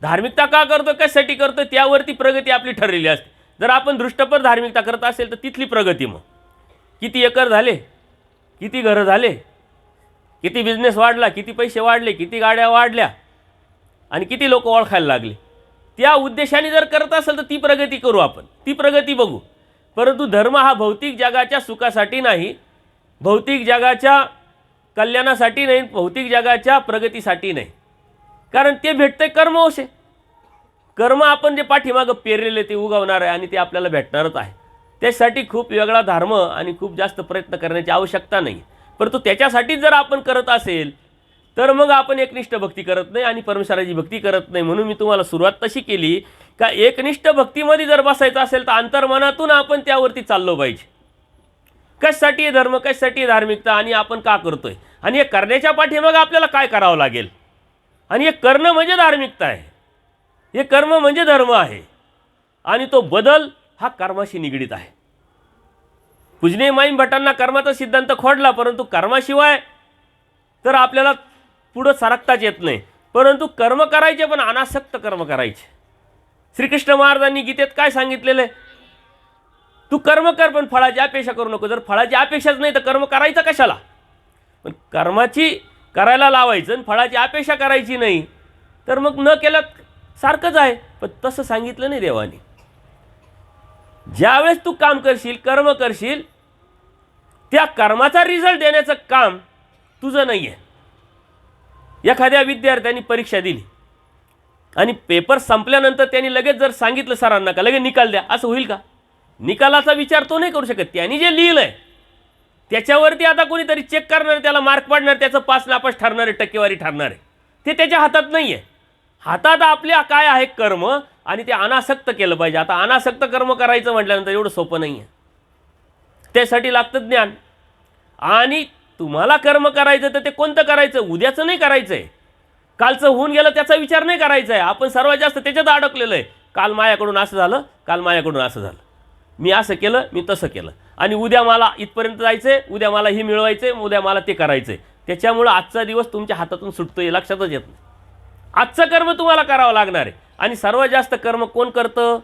धार्मिकता का करतो, कशासाठी करतो, त्यावरती प्रगती आपली ठरलेली असते. जर आपण दृष्टपर धार्मिकता करत असेल तर तिथली प्रगती, मग किती एकर झाले, किती घरं झाले, किती बिझनेस वाढला, किती पैसे वाढले, किती गाड्या वाढल्या आणि किती लोक ओळखायला लागले, त्या उद्देशाने जर करत असेल तर ती प्रगती करू आपण, ती प्रगती बघू. परंतु धर्म हा भौतिक जगाच्या सुखासाठी नाही, भौतिक जगाच्या कल्याणासाठी नाही, भौतिक जगाच्या प्रगतीसाठी नाही. कारण ते भेटतंय कर्मवश आहे. कर्म आपण जे पाठीमागं पेरलेले ते उगवणार आहे आणि ते आपल्याला भेटणारच आहे. त्यासाठी खूप वेगळा धर्म आणि खूप जास्त प्रयत्न करण्याची आवश्यकता नाही. परंतु त्याच्यासाठीच जर आपण करत असेल तर मग आपण एकनिष्ठ भक्ती करत नाही आणि परमेश्वराची भक्ती करत नाही. म्हणून मी तुम्हाला सुरुवात तशी केली का एकनिष्ठ भक्तीमध्ये जर बसायचं असेल तर अंतर्मनातून आपण त्यावरती चाललो पाहिजे. कशासाठी हे धर्म, कशासाठी हे धार्मिकता आणि आपण का करतोय आणि हे करण्याच्या पाठीमागे आपल्याला काय करावं लागेल. आणि हे करणं म्हणजे धार्मिकता आहे, हे कर्म म्हणजे धर्म आहे आणि तो बदल हा कर्माशी निगडीत आहे. पूजनीय माईम भटांना कर्माचा सिद्धांत खोडला, परंतु कर्माशिवाय तर आपल्याला पुढं सरकताच येत नाही. परंतु कर्म करायचे पण अनासक्त कर्म करायचे. श्रीकृष्ण महाराजांनी गीतेत काय सांगितलेलं आहे, तू कर्म कर पण फळाची अपेक्षा करू नको. जर फळाची अपेक्षाच नाही तर कर्म करायचं कशाला. पण कर्माची करायला लावायचं आणि फळाची अपेक्षा करायची नाही तर मग न केलं सारखंच आहे. पण तसं सांगितलं नाही देवाने. ज्यावेळेस तू काम करशील, कर्म करशील, त्या कर्माचा रिझल्ट देण्याचं काम तुझं नाही आहे. एखाद्या विद्यार्थ्यांनी परीक्षा दिली आणि पेपर संपल्यानंतर त्यांनी लगेच जर सांगितलं सरांना का लगेच निकाल द्या, असं होईल का. निकालाचा विचार तो नाही करू शकत. त्यांनी जे लिहिलं आहे त्याच्यावरती आता कोणीतरी चेक करणार, त्याला मार्क पाडणार, त्याचं पास नापास ठरणार आहे, टक्केवारी ठरणार आहे. ते त्याच्या हातात नाही आहे. हातात आपल्या काय आहे कर्म आणि ते अनासक्त केलं पाहिजे. आता अनासक्त कर्म करायचं म्हटल्यानंतर एवढं सोपं नाही आहे. त्यासाठी लागतं ज्ञान. आणि तुम्हाला कर्म करायचं तर ते कोणतं करायचं, उद्याचं नाही करायचं आहे, कालचं होऊन गेलं त्याचा विचार नाही करायचा आहे. आपण सर्वात जास्त त्याच्यात अडकलेलं आहे. काल माझ्याकडून असं झालं, काल माझ्याकडून असं झालं, मी असं केलं, मी तसं केलं आणि उद्या मला इथपर्यंत जायचं आहे, उद्या मला हे मिळवायचं आहे, उद्या मला ते करायचं आहे. त्याच्यामुळं आजचा दिवस तुमच्या हातातून सुटतो हे लक्षातच येत नाही. आजचं कर्म तुम्हाला करावं लागणार आहे. आणि सर्वात जास्त कर्म कोण करतं,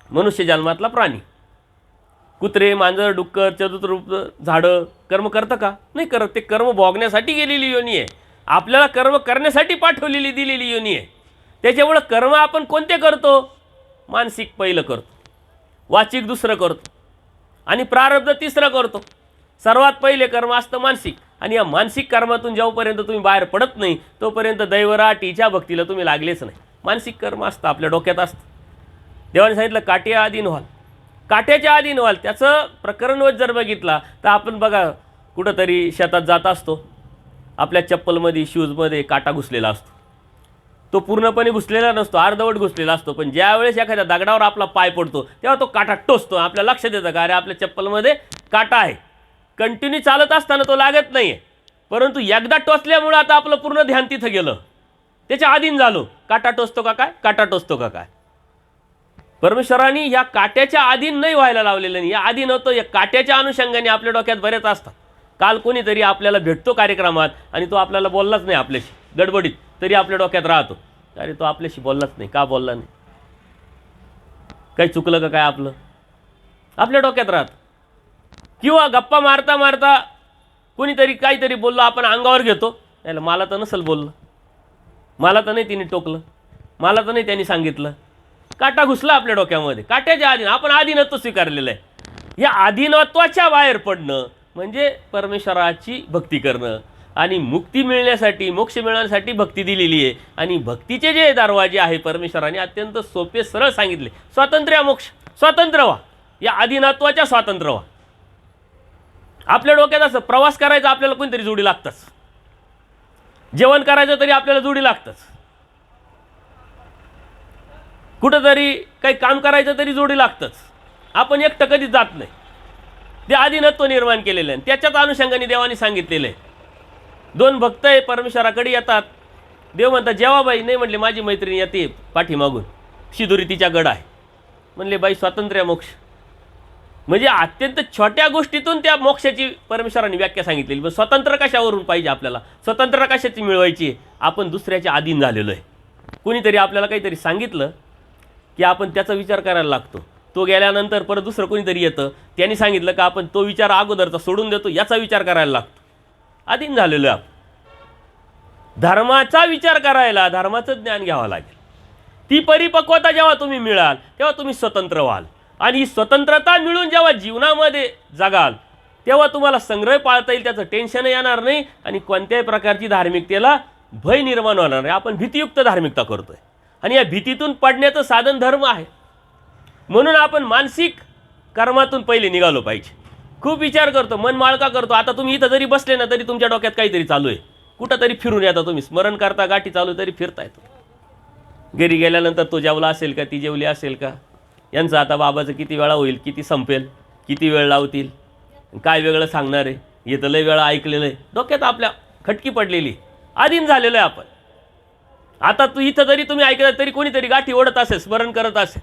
मनुष्य जन्मातला प्राणी. कुत्रे, मांजर, डुक्कर, चतुर्रूप, झाडं कर्म करतं का, नाही करत. ते कर्म भोगण्यासाठी गेलेली योनी आहे, आपल्याला कर्म करण्यासाठी पाठवलेली दिलेली योनी आहे. त्याच्यामुळं कर्म आपण कोणते करतो, मानसिक पहिलं करतो, वाचिक दुसरं करतो आणि प्रारब्ध तिसरं करतो. सर्वात पहिले कर्म असतं मानसिक. आणि या मानसिक कर्मातून जेव्हापर्यंत तुम्ही बाहेर पडत नाही तोपर्यंत दैवराटीच्या भक्तीला तुम्ही लागलेच नाही. मानसिक कर्म असतं, आपल्या डोक्यात असतं. देवाने सांगितलं काट्या अधीन व्हाल, काट्याच्या अधीन व्हाल. त्याचं प्रकरणच जर बघितला तर आपण बघा कुठंतरी शेतात जात असतो, आपल्या चप्पलमध्ये, शूजमध्ये काटा घुसलेला असतो. तो पूर्णपणे घुसलेला नसतो, अर्धवट घुसलेला असतो. पण ज्यावेळेस एखाद्या दगडावर आपला पाय पडतो तेव्हा तो काटा टोचतो. आपल्या लक्षात येतं का अरे आपल्या चप्पलमध्ये काटा आहे. कंटिन्यू चालत असताना तो लागत नाही आहे, परंतु एकदा टोचल्यामुळं आता आपलं पूर्ण ध्यान तिथं गेलं, त्याच्या अधीन झालो. काटा टोचतो का काय, काटा टोचतो का काय. परमेश्वरांनी या काट्याच्या अधीन नाही व्हायला लावलेलं नाही. या अधीन होतं, या काट्याच्या अनुषंगाने आपल्या डोक्यात बरेच असतात. काल कोणीतरी आपल्याला भेटतो कार्यक्रमात आणि तो आपल्याला बोललाच नाही, आपल्याशी गडबडीत, तरी आपल्या डोक्यात राहतो अरे तो आपल्याशी बोललाच नाही, का बोलला नाही, काही चुकलं का काय, आपलं आपल्या डोक्यात राहतं. किंवा गप्पा मारता मारता कोणीतरी काहीतरी बोललं, आपण अंगावर घेतो, याला मला तर नसेल बोललं, मला तर नाही तिने टोकलं, मला तर नाही त्यांनी सांगितलं. काटा घुसला आपल्या डोक्यामध्ये. काट्याच्या अधीन आपण अधीनत्व स्वीकारलेलं आहे. या अधीनत्वाच्या बाहेर पडणं म्हणजे परमेश्वराची भक्ती करणं. आणि मुक्ती मिळण्यासाठी, मोक्ष मिळवण्यासाठी भक्ती दिलेली आहे. आणि भक्तीचे जे दरवाजे आहे परमेश्वराने अत्यंत सोपे सरळ सांगितले. स्वातंत्र्य मोक्ष, स्वातंत्र्य व्हा, या अधीनत्वाच्या स्वातंत्र्य व्हा. आपल्या डोक्यात असं प्रवास करायचा आपल्याला कोणतरी जोडी लागतंच, जेवण करायचं तरी आपल्याला जोडी लागतंच, कुठंतरी काही काम करायचं तरी जोडी लागतंच. आपण एकटं कधीच जात नाही. ते अधीनत्व निर्माण केलेलं आहे. त्याच्याच अनुषंगाने देवाने सांगितलेलं आहे. दोन भक्त आहे परमेश्वराकडे येतात. देव म्हणतात जेव्हा बाई, नाही म्हणले माझी मैत्रिणी येते पाठीमागून, शिदुरी तिच्या गड आहे. म्हणले बाई स्वातंत्र्य मोक्ष, म्हणजे अत्यंत छोट्या गोष्टीतून त्या मोक्षाची परमेश्वराने व्याख्या सांगितलेली. पण स्वतंत्र कशावरून पाहिजे आपल्याला, स्वतंत्र कशाची मिळवायची, आपण दुसऱ्याच्या अधीन झालेलो आहे. कोणीतरी आपल्याला काहीतरी सांगितलं की आपण त्याचा विचार करायला लागतो. तो गेल्यानंतर परत दुसरं कोणीतरी येतं, त्यांनी सांगितलं का आपण तो विचार अगोदरचा सोडून देतो, याचा विचार करायला लागतो. अधीन झालेलो आहे आपण. धर्माचा विचार करायला धर्माचं ज्ञान घ्यावं लागेल. ती परिपक्वता जेव्हा तुम्ही मिळाल तेव्हा तुम्ही स्वतंत्र व्हाल. आणि ही स्वतंत्रता मिळून जेव्हा जीवनामध्ये जगाल तेव्हा तुम्हाला संग्रह पाळता येईल, त्याचं टेन्शन येणार नाही आणि कोणत्याही प्रकारची धार्मिकतेला भय निर्माण होणार नाही. आपण भीतियुक्त धार्मिकता करतोय आणि या भीतीतून पडण्याचं साधन धर्म आहे. म्हणून आपण मानसिक कर्मातून पहिले निघालो पाहिजे. खूप विचार करतो, मन माळका करतो. आता तुम्ही इथं जरी बसले ना तरी तुमच्या डोक्यात काहीतरी चालू आहे, कुठं तरी फिरून येता तुम्ही, स्मरण करता, गाठी चालू तरी फिरता येतो. घरी गेल्यानंतर तो जेवला असेल का, ती जेवली असेल का, यांचं आता बाबाचं किती वेळा होईल, किती संपेल, किती वेळ लावतील, काय वेगळं सांगणार आहे, हे तर लय वेळा ऐकलेलं आहे. डोक्यात आपल्या खटकी पडलेली, आधीन झालेलं आहे आपण. आता तू इथं जरी तुम्ही ऐकलं तरी कोणीतरी गाठी ओढत असेल, स्मरण करत असेल.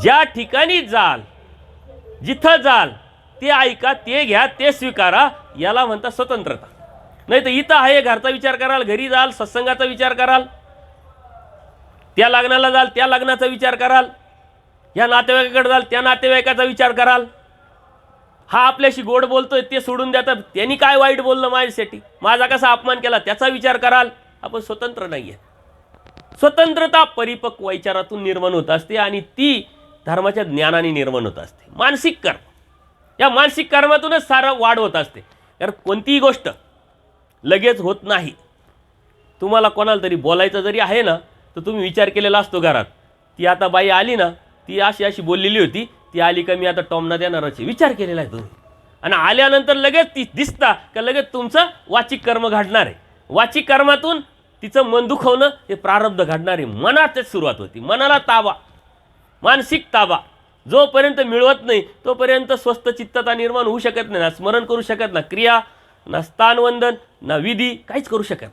ज्या ठिकाणी जाल, जिथं जाल ते ऐका, ते घ्या, ते स्वीकारा, याला म्हणतात स्वतंत्रता. नाही तर इथं आहे, घरचा विचार कराल, घरी जाल सत्संगाचा विचार कराल, त्या लग्नाला जाल त्या लग्नाचा विचार कराल, या नातेवाईकाकडे जाल त्या नातेवाईकाचा विचार कराल. हा आपल्याशी गोड बोलतोय ते सोडून देतात, त्यांनी काय वाईट बोललं माझ्यासाठी, माझा कसा अपमान केला त्याचा विचार कराल. आपण स्वतंत्र नाही आहे. स्वतंत्रता परिपक्व विचारातून निर्माण होत असते आणि ती धर्माच्या ज्ञानाने निर्माण होत असते. मानसिक कर्म, या मानसिक कर्मातूनच सारं वाढ होत असते. कारण कोणतीही गोष्ट लगेच होत नाही. तुम्हाला कोणाला तरी बोलायचं जरी आहे ना तर तुम्ही विचार केलेला असतो घरात, ती आता बाई आली ना, ती अशी अशी बोललेली होती, ती आली का मी आता टॉमना देणारच, विचार केलेला आहे तुम्ही. आणि आल्यानंतर लगेच ती दिसता का लगेच तुमचं वाचिक कर्म घडणार आहे. वाचिक कर्मातून तिचं मन दुखवणं हे प्रारब्ध घडणार आहे. मनातच सुरुवात होती. मनाला ताबा, मानसिक ताबा जोपर्यंत मिळवत नाही तोपर्यंत स्वस्थ चित्तता निर्माण होऊ शकत नाही. ना स्मरण करू शकत, ना क्रिया, ना स्थानवंदन, ना विधी, काहीच करू शकत.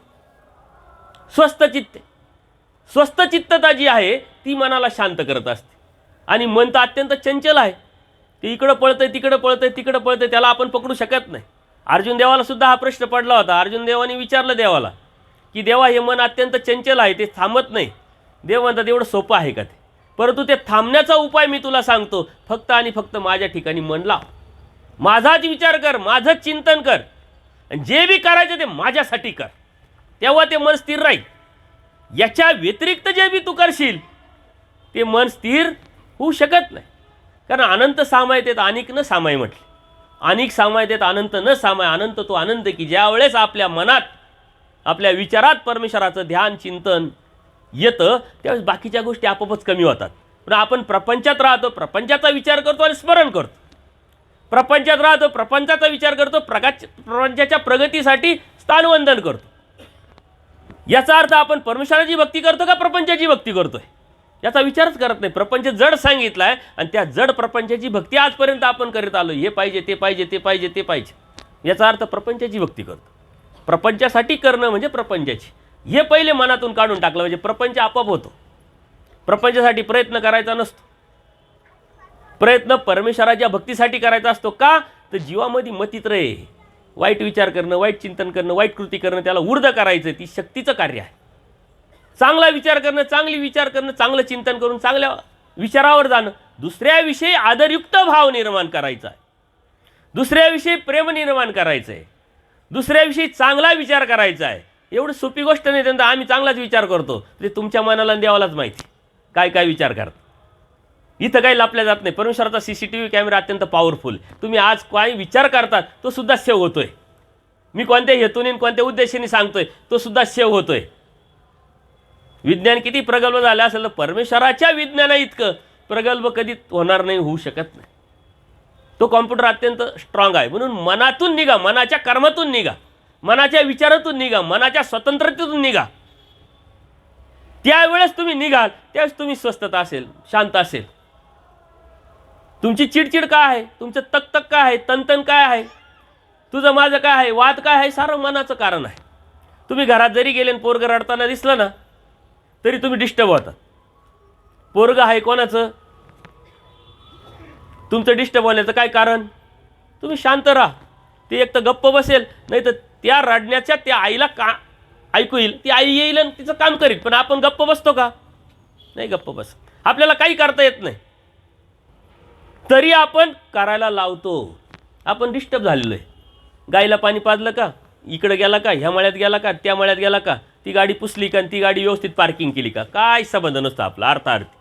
स्वस्थ चित्तता जी आहे ती मनाला शांत करत असते. आणि मन तर अत्यंत चंचल आहे, ते इकडं पळतंय तिकडं पळतंय तिकडं पळतंय, त्याला आपण पकडू शकत नाही. अर्जुन देवाला सुद्धा हा प्रश्न पडला होता. अर्जुन देवाने विचारलं देवाला की देवा हे मन अत्यंत चंचल आहे, ते थांबत नाही. देव म्हणतात एवढं सोपं आहे का ते, परंतु ते थांबण्याचा उपाय मी तुला सांगतो. फक्त आणि फक्त माझ्या ठिकाणी मन लाव, माझाच विचार कर, माझंच चिंतन कर, आणि जे बी करायचं ते माझ्यासाठी कर, तेव्हा ते मन स्थिर राहील. याच्या व्यतिरिक्त जे बी तू करशील ते मन स्थिर होऊ शकत नाही. कारण अनंत सामायतेत अनेक न सामाय म्हटले. अनेक सामायतेत अनंत न सामाय. अनंत तो आनंद की ज्या वेळेस आपल्या मनात, आपल्या विचारात परमेश्वराचं ध्यान चिंतन येतं त्यावेळेस बाकीच्या गोष्टी आपोआपच कमी होतात. पण आपण प्रपंचात राहतो, प्रपंचाचा विचार करतो आणि स्मरण करतो. प्रपंचात राहतो, प्रपंचाचा विचार करतो, प्रपंचाच्या प्रगतीसाठी स्थानवंदन करतो. याचा अर्थ आपण परमेश्वराची भक्ती करतो का प्रपंचाची भक्ती करतोय याचा विचारच करत नाही. प्रपंच जड सांगितला आहे आणि त्या जड प्रपंचाची भक्ती आजपर्यंत आपण करत आलो. हे पाहिजे, ते पाहिजे, ते पाहिजे, ते पाहिजे, याचा अर्थ प्रपंचाची भक्ती करतो. प्रपंचासाठी करणं म्हणजे प्रपंचाची, हे पहिले मनातून काढून टाकलं म्हणजे प्रपंच आपोआप होतो. प्रपंचासाठी प्रयत्न करायचा नसतो. प्रयत्न परमेश्वराच्या भक्तीसाठी करायचा असतो. का तर जीवामध्ये मतित्रय, वाईट विचार करणं, वाईट चिंतन करणं, वाईट कृती करणं, त्याला ऊर्ध्व करायचं, ती शक्तीचं कार्य आहे. चांगला विचार करणं, चांगली विचार करणं, चांगलं चिंतन करून चांगल्या विचारावर जाणं, दुसऱ्याविषयी आदरयुक्त भाव निर्माण करायचा आहे, दुसऱ्याविषयी प्रेम निर्माण करायचं आहे, दुसऱ्याविषयी चांगला विचार करायचा आहे. एवढं सोपी गोष्ट नाही. त्यांचा आम्ही चांगलाच विचार करतो, ते तुमच्या मनाला देवालाच माहिती काय काय विचार करता. इथं काही लपल्या जात नाही. परमेश्वराचा CCTV कॅमेरा अत्यंत पॉवरफुल. तुम्ही आज काय विचार करतात तो सुद्धा सेव्ह होतोय. मी कोणत्या हेतूने कोणत्या उद्देशाने सांगतोय तो सुद्धा सेव्ह होतोय. विज्ञान किती प्रगल्भ झालं असेल तर परमेश्वराच्या विज्ञाना इतकं प्रगल्भ कधी होणार नाही, होऊ शकत नाही. तो कॉम्प्युटर अत्यंत स्ट्रॉंग आहे. म्हणून मनातून निघा, मनाच्या कर्मातून निघा, मनाच्या विचारातून निघा, मनाच्या स्वतंत्रतेतून निघा. त्यावेळेस तुम्ही निघाल त्यावेळेस तुम्ही स्वस्थता असेल, शांत असेल. तुमची चिडचिड काय आहे, तुमचं तक काय आहे, तनतन काय आहे, तुझं माझं काय आहे, वाद काय आहे, सारं मनाचं कारण आहे. तुम्ही घरात जरी गेले आणि पोरगं रडताना दिसलं ना तरी तुम्ही डिस्टर्ब होता. पोरगं आहे कोणाचं, तुमचं डिस्टर्ब होण्याचं काय कारण, तुम्ही शांत राहा. ते एक तर गप्प बसेल, नाही तर त्या रडण्याच्या त्या आईला का ऐकू येईल, ती आई येईल आणि तिचं काम करील. पण आपण गप्प बसतो का, नाही गप्प बस. आपल्याला काही करता येत नाही तरी आपण करायला लावतो. आपण डिस्टर्ब झालेलो आहे. गाईला पाणी पाजलं का, इकडे गेला का, ह्या मळ्यात गेला का, त्या मळ्यात गेला का, ती गाडी पुसली का, ती गाडी व्यवस्थित पार्किंग केली का, काय संबंध नसतो आपला. अर्थार्थी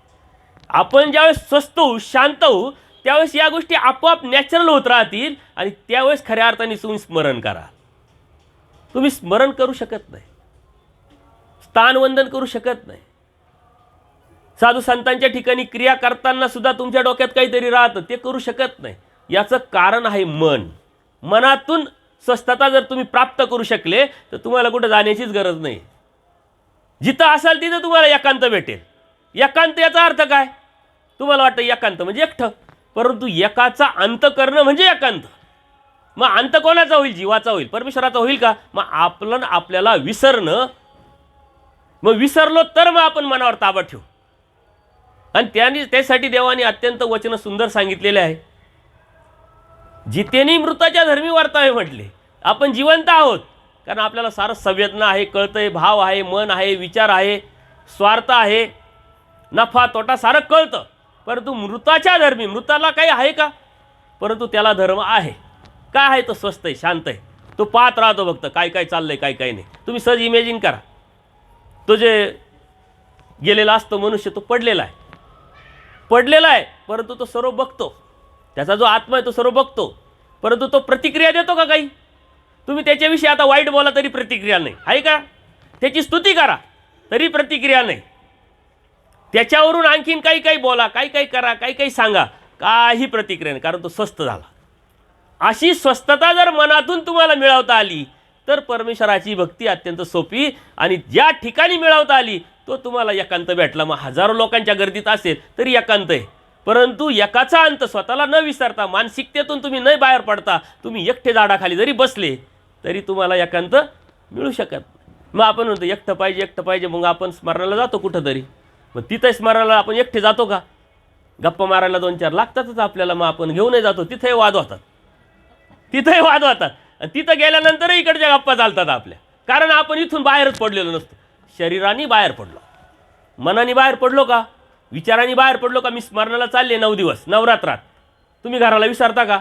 आपण ज्यावेळेस स्वस्थ होऊ, शांत होऊ, त्यावेळेस या गोष्टी आपोआप नॅचरल होत राहतील आणि त्यावेळेस खऱ्या अर्थाने तुम्ही स्मरण करा. तुम्ही स्मरण करू शकत नाही, स्थानवंदन करू शकत नाही. साधू संतांच्या ठिकाणी क्रिया करताना सुद्धा तुमच्या डोक्यात काहीतरी राहतं, ते करू शकत नाही. याचं कारण आहे मन. मनातून स्वस्थता जर तुम्ही प्राप्त करू शकले तर तुम्हाला कुठं जाण्याचीच गरज नाही. जिथं असाल तिथं तुम्हाला एकांत भेटेल. एकांत याचा अर्थ काय? तुम्हाला वाटतं एकांत म्हणजे एकटं, परंतु एकाचा अंत करणं म्हणजे एकांत. मग अंत कोणाचा होईल? जीवाचा होईल. परमेश्वराचा होईल का? मग आपल्याला विसरणं. मग विसरलो तर मग आपण मनावर ताबा ठेवू. आणि त्यासाठी देवाने अत्यंत वचन सुंदर सांगितलेले आहे. जितेनी मृताच्या धर्मी वर्तावे म्हटले. आपण जिवंत आहोत कारण आपल्याला सारं संवेदना आहे, कळतंय, भाव आहे, मन आहे, विचार आहे, स्वार्थ आहे, नफा तोटा सारं कळतं. परंतु मृताच्या धर्मी, मृताला काही आहे का? परंतु त्याला धर्म आहे. काय आहे? तो स्वस्थ आहे, शांत आहे. तो पाहत राहतो फक्त काय काय चाललंय, काय काय नाही. तुम्ही सहज इमॅजिन करा. तो जे गेलेला असतो मनुष्य, तो पडलेला आहे, परंतु तो सर्व बघतो. त्याचा जो आत्मा आहे तो सर्व बघतो, परंतु तो प्रतिक्रिया देतो का काही? तुम्ही त्याच्याविषयी आता वाईट बोला तरी प्रतिक्रिया नाही, आहे का? त्याची स्तुती करा तरी प्रतिक्रिया नाही. त्याच्यावरून आणखीन काही काही बोला, काही काही करा, काही काही सांगा, काही प्रतिक्रिया नाही, कारण तो स्वस्थ झाला. अशी स्वस्थता जर मनातून तुम्हाला मिळवता आली तर परमेश्वराची भक्ती अत्यंत सोपी. आणि ज्या ठिकाणी मिळवता आली तो तुम्हाला एकांत भेटला. मग हजारो लोकांच्या गर्दीत असेल तरी एकांत आहे. परंतु एकाचा अंत स्वतःला न विसरता, मानसिकतेतून तुम्ही न बाहेर पडता, तुम्ही एकटे झाडाखाली जरी बसले तरी तुम्हाला एकांत मिळू शकत नाही. मग आपण म्हणतो एकटं पाहिजे. मग आपण स्मरणाला जातो कुठंतरी. मग तिथं स्मरणाला आपण एकटे जातो का? गप्पा मारायला 2-4 लागतातच आपल्याला. मग आपण घेऊनही जातो. तिथंही वाद होतात. आणि तिथं गेल्यानंतरही इकडच्या गप्पा चालतात आपल्या. कारण आपण इथून बाहेरच पडलेलो नसतो. शरीराने बाहेर पडलो, मनाने बाहेर पडलो का, विचाराने बाहेर पडलो का. मी स्मरणाला चालले 9 दिवस नवरात्रात. तुम्ही घराला विसरता का?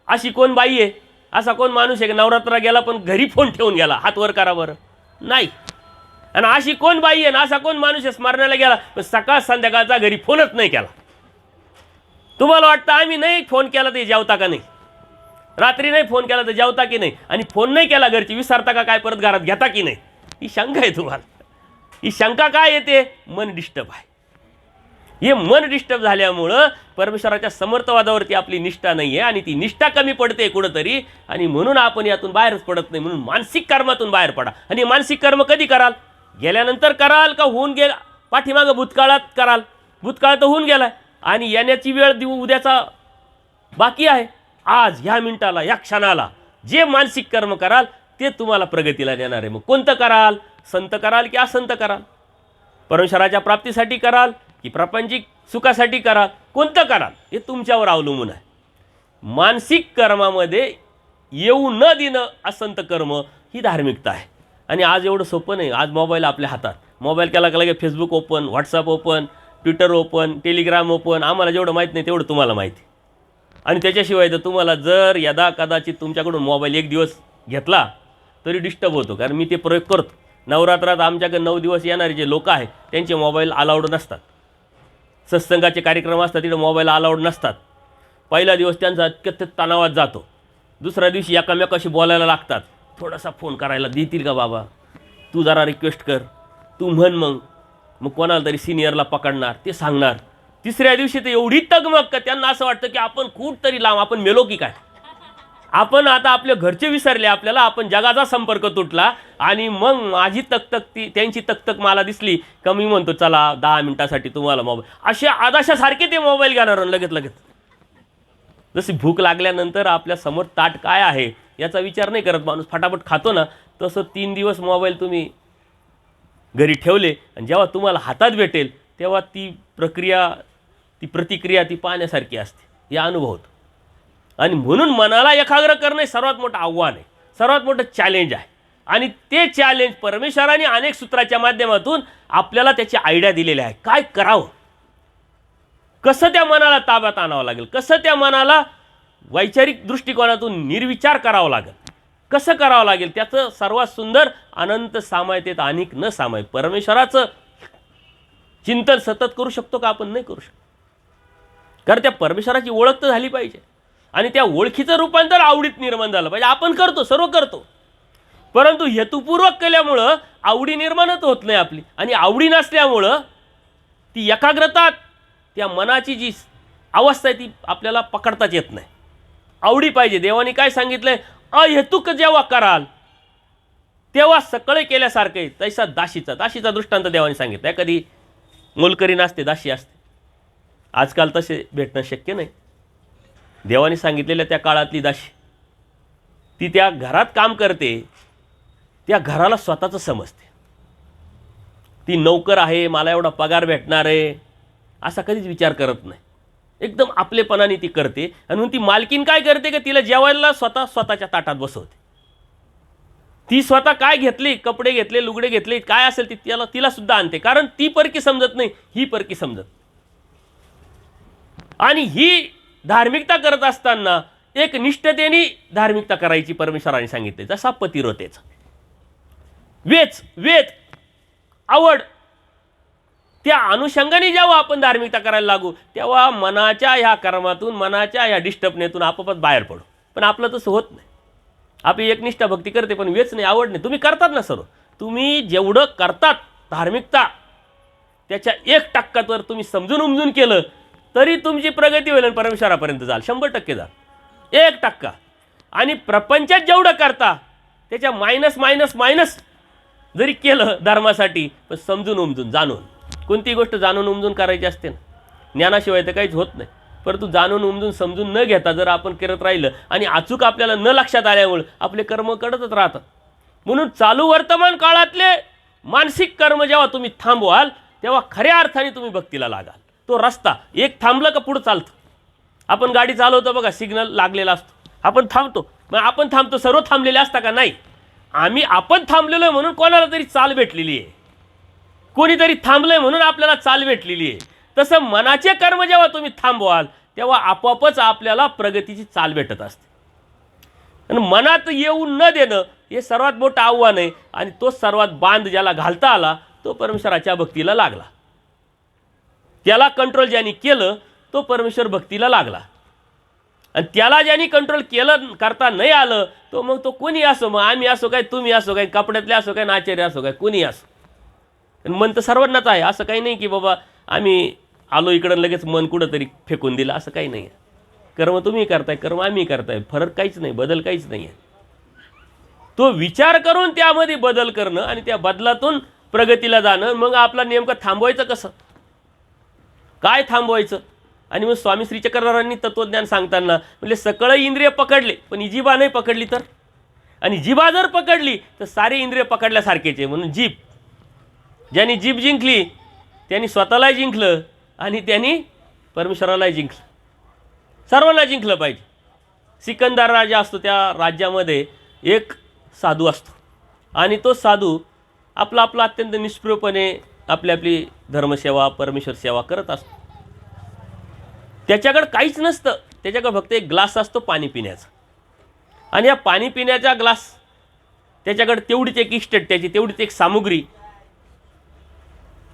अशी कोण बाई आहे, असा कोण माणूस आहे की नवरात्रा गेला पण घरी फोन ठेवून गेला? हात वर करा बरं. नाही. आणि अशी कोण बाई आहे ना, असा कोण माणूस आहे स्मरणाला गेला पण सकाळ संध्याकाळचा घरी फोनच नाही केला? तुम्हाला वाटतं आम्ही नाही फोन केला तर जेवता का नाही? रात्री नाही फोन केला तर जेवता की नाही? आणि फोन नाही केला घरची विसरता का काय? परत घरात घेता की नाही? ही शंका आहे तुम्हाला. ही शंका काय येते? मन डिस्टर्ब आहे. हे मन डिस्टर्ब झाल्यामुळं परमेश्वराच्या समर्थवादावरती आपली निष्ठा नाही आहे आणि ती निष्ठा कमी पडते कुठंतरी. आणि म्हणून आपण यातून बाहेरच पडत नाही. म्हणून मानसिक कर्मातून बाहेर पडा. आणि मानसिक कर्म कधी कराल? गेल्यानंतर कराल का होऊन गेला पाठीमागं भूतकाळात कराल? भूतकाळ तर होऊन गेला आणि येण्याची वेळ उद्याचा बाकी आहे. आज ह्या मिनिटाला, ह्या क्षणाला जे मानसिक कर्म कराल ते तुम्हाला प्रगतीला नेणार आहे. मग कोणतं कराल? संत कराल की असंत कराल? परमेश्वराच्या प्राप्तीसाठी कराल की प्रापंचिक सुखासाठी कराल? कोणतं कराल हे तुमच्यावर अवलंबून आहे. मानसिक कर्मामध्ये येऊ न देणं असंत कर्म ही धार्मिकता आहे. आणि आज एवढं सोपं नाही. आज मोबाईल आपल्या हातात. मोबाईल केला का लगेच Facebook open, WhatsApp open, Twitter open, Telegram open. आम्हाला जेवढं माहीत नाही तेवढं तुम्हाला माहिती. आणि त्याच्याशिवाय तर तुम्हाला जर यदा कदाचित तुमच्याकडून मोबाईल 1 दिवस घेतला तरी डिस्टर्ब होतो. कारण मी ते प्रयोग करतो. नवरात्रात आमच्याकडे 9 दिवस येणारे जे लोक आहेत त्यांचे मोबाईल अलाउड नसतात. सत्संगाचे कार्यक्रम असतात तिथे मोबाईल अलाउड नसतात. पहिला दिवस त्यांचा अत्यंत तणावात जातो. दुसऱ्या दिवशी एकामेकाशी बोलायला लागतात. थोडासा फोन करायला देतील का बाबा? तू जरा रिक्वेस्ट कर, तू म्हण. मग कोणाला तरी सिनियरला पकडणार, ते सांगणार. तिसऱ्या दिवशी तर एवढी तगमग का त्यांना असं वाटतं की आपण खूप तरी लांब, आपण मेलो की काय? आपण आता आपले घरचे विसरले आपल्याला, आपण जगाचा संपर्क तुटला. आणि मग माझी तकतक त्यांची तकतक मला दिसली का मी म्हणतो चला 10 मिनिटासाठी तुम्हाला मोबाईल. अशा आदाशासारखे ते मोबाईल घेणार लगेच. जशी भूक लागल्यानंतर आपल्या समोर ताट काय आहे याचा विचार नाही करत माणूस, फटाफट खातो ना, तसं 3 दिवस मोबाईल तुम्ही घरी ठेवले आणि जेव्हा तुम्हाला हातात भेटेल तेव्हा ती प्रक्रिया, ती प्रतिक्रिया ती पाहण्यासारखी असते. या अनुभव होतो. आणि म्हणून मनाला एकाग्र करणे सर्वात मोठं आव्हान आहे, सर्वात मोठं चॅलेंज आहे. आणि ते चॅलेंज परमेश्वराने अनेक सूत्राच्या माध्यमातून आपल्याला त्याची आयडिया दिलेली आहे. काय करावं, कसं त्या मनाला ताब्यात आणावं लागेल, कसं त्या मनाला वैचारिक दृष्टिकोनातून निर्विचार करावं लागेल, कसं करावं लागेल. त्याचं सर्वात सुंदर अनंत सामायतेत अनेक न सामायिक परमेश्वराचं चिंतन सतत करू शकतो का आपण? नाही करू शकतो. कारण त्या परमेश्वराची ओळख तर झाली पाहिजे आणि त्या ओळखीचं रूपांतर आवडीत निर्माण झालं पाहिजे. आपण करतो, सर्व करतो, परंतु हेतुपूर्वक केल्यामुळं आवडी निर्माणच होत नाही आपली, आणि आवडी नसल्यामुळं ती एकाग्रता, त्या मनाची जी अवस्था आहे ती आपल्याला पकडताच येत नाही. आवडी पाहिजे. देवाने काय सांगितलंय, अहेतुक जेव्हा कराल तेव्हा सकळे केल्यासारखं आहे. तैसा दाशीचा दृष्टांत देवाने सांगितलं. कधी मोलकरी नसते, दाशी असते. आजकाल तसे भेटणं शक्य नाही. देवाने सांगितलेल्या त्या काळातली दाशी, ती त्या घरात काम करते, त्या घराला स्वतःचं समजते. ती नौकर आहे, मला एवढा पगार भेटणार आहे असा कधीच विचार करत नाही. एकदम आपलेपणाने ती करते. आणि म्हणून ती मालकीन काय करते की तिला जेवायला स्वतःच्या ताटात बसवते. ती स्वतः काय घेतली, कपडे घेतले, लुगडे घेतले, काय असेल ती तिला सुद्धा आणते. कारण ती परकी समजत नाही, ही परकी समजत. आणि ही धार्मिकता करत असताना एक निष्ठतेने धार्मिकता करायची परमेश्वराने सांगितले. जसा पतिव्रतेचा वेच आवड, त्या अनुषंगाने जेव्हा आपण धार्मिकता करायला लागू तेव्हा मनाच्या ह्या कर्मातून, मनाच्या ह्या डिस्टर्बनेतून आपोआपच बाहेर पडू. पण आपलं तसं होत नाही. आपली एकनिष्ठा भक्ती करते पण वेच नाही, आवड नाही. तुम्ही करतात ना सर्व, तुम्ही जेवढं करतात धार्मिकता त्याच्या 1% तुम्ही समजून उमजून केलं तरी तुमची प्रगती होईल आणि परमेश्वरापर्यंत जाल. 100% जाल. 1%. आणि प्रपंचात जेवढं करता त्याच्या मायनस जरी केलं धर्मासाठी, पण समजून उमजून जाणून, कोणती गोष्ट जाणून उमजून करायची असते ना, ज्ञानाशिवाय तर काहीच होत नाही. परंतु जाणून उमजून समजून न घेता जर आपण करत राहिलं आणि अचूक आपल्याला न लक्षात आल्यामुळे आपले कर्म कडतच राहतात. म्हणून चालू वर्तमान काळातले मानसिक कर्म जेव्हा तुम्ही थांबवाल तेव्हा खऱ्या अर्थाने तुम्ही भक्तीला लागाल. तो रस्ता एक थांबलं का पुढं चालतं. आपण गाडी चालवतो बघा, सिग्नल लागलेला असतो, आपण थांबतो. मग आपण थांबतो, सर्व थांबलेले असता का? नाही. आपण थांबलेलो आहे म्हणून कोणाला तरी चाल भेटलेली आहे, कोणीतरी थांबलंय म्हणून आपल्याला चाल भेटलेली आहे. तसं मनाचे कर्म जेव्हा तुम्ही थांबवाल तेव्हा आपोआपच आपल्याला प्रगतीची चाल भेटत असते. आणि मनात येऊन न देणं हे सर्वात मोठं आव्हान आहे. आणि तो सर्वात बांध ज्याला घालता आला तो परमेश्वराच्या भक्तीला लागला. त्याला कंट्रोल ज्यांनी केलं तो परमेश्वर भक्तीला लागला. आणि त्याला ज्यांनी कंट्रोल केलं, करता नाही आलं, तो मग तो कोणी असो, मग आम्ही असो काय, तुम्ही असो काय, कपड्यातले असो काय, आचार्य असो काय, कोणी असो. मन तर सर्वांनाच आहे. असं काही नाही की बाबा आम्ही आलो इकडं लगेच मन कुठंतरी फेकून दिलं, असं काही नाही आहे. कर्म तुम्ही करताय, कर्म आम्ही करताय, फरक काहीच नाही, बदल काहीच नाही आहे. तो विचार करून त्यामध्ये बदल करणं आणि त्या बदलातून प्रगतीला जाणं. मग आपला नेमकं थांबवायचं कसं, काय थांबवायचं. आणि मग स्वामी श्री चक्रधरांनी तत्वज्ञान सांगताना म्हणजे सकळ इंद्रिय पकडले पण ही जिभा नाही पकडली तर, आणि जिभा जर पकडली तर सारी इंद्रिय पकडल्यासारखेच आहे. म्हणून जीभ, ज्यांनी जीभ जिंकली त्यांनी स्वतःलाही जिंकलं आणि त्यांनी परमेश्वरालाही जिंकलं, सर्वांना जिंकलं पाहिजे. सिकंदर राजा असतो, त्या राज्यामध्ये एक साधू असतो आणि तो साधू आपला अत्यंत निष्प्रियपणे आपली धर्मसेवा, परमेश्वर सेवा करत असतो. त्याच्याकडे काहीच नसतं, त्याच्याकडे फक्त एक ग्लास असतो पाणी पिण्याचा. आणि या पाणी पिण्याचा ग्लास त्याच्याकडे तेवढीच एक इस्टेट, त्याची तेवढीच एक सामुग्री.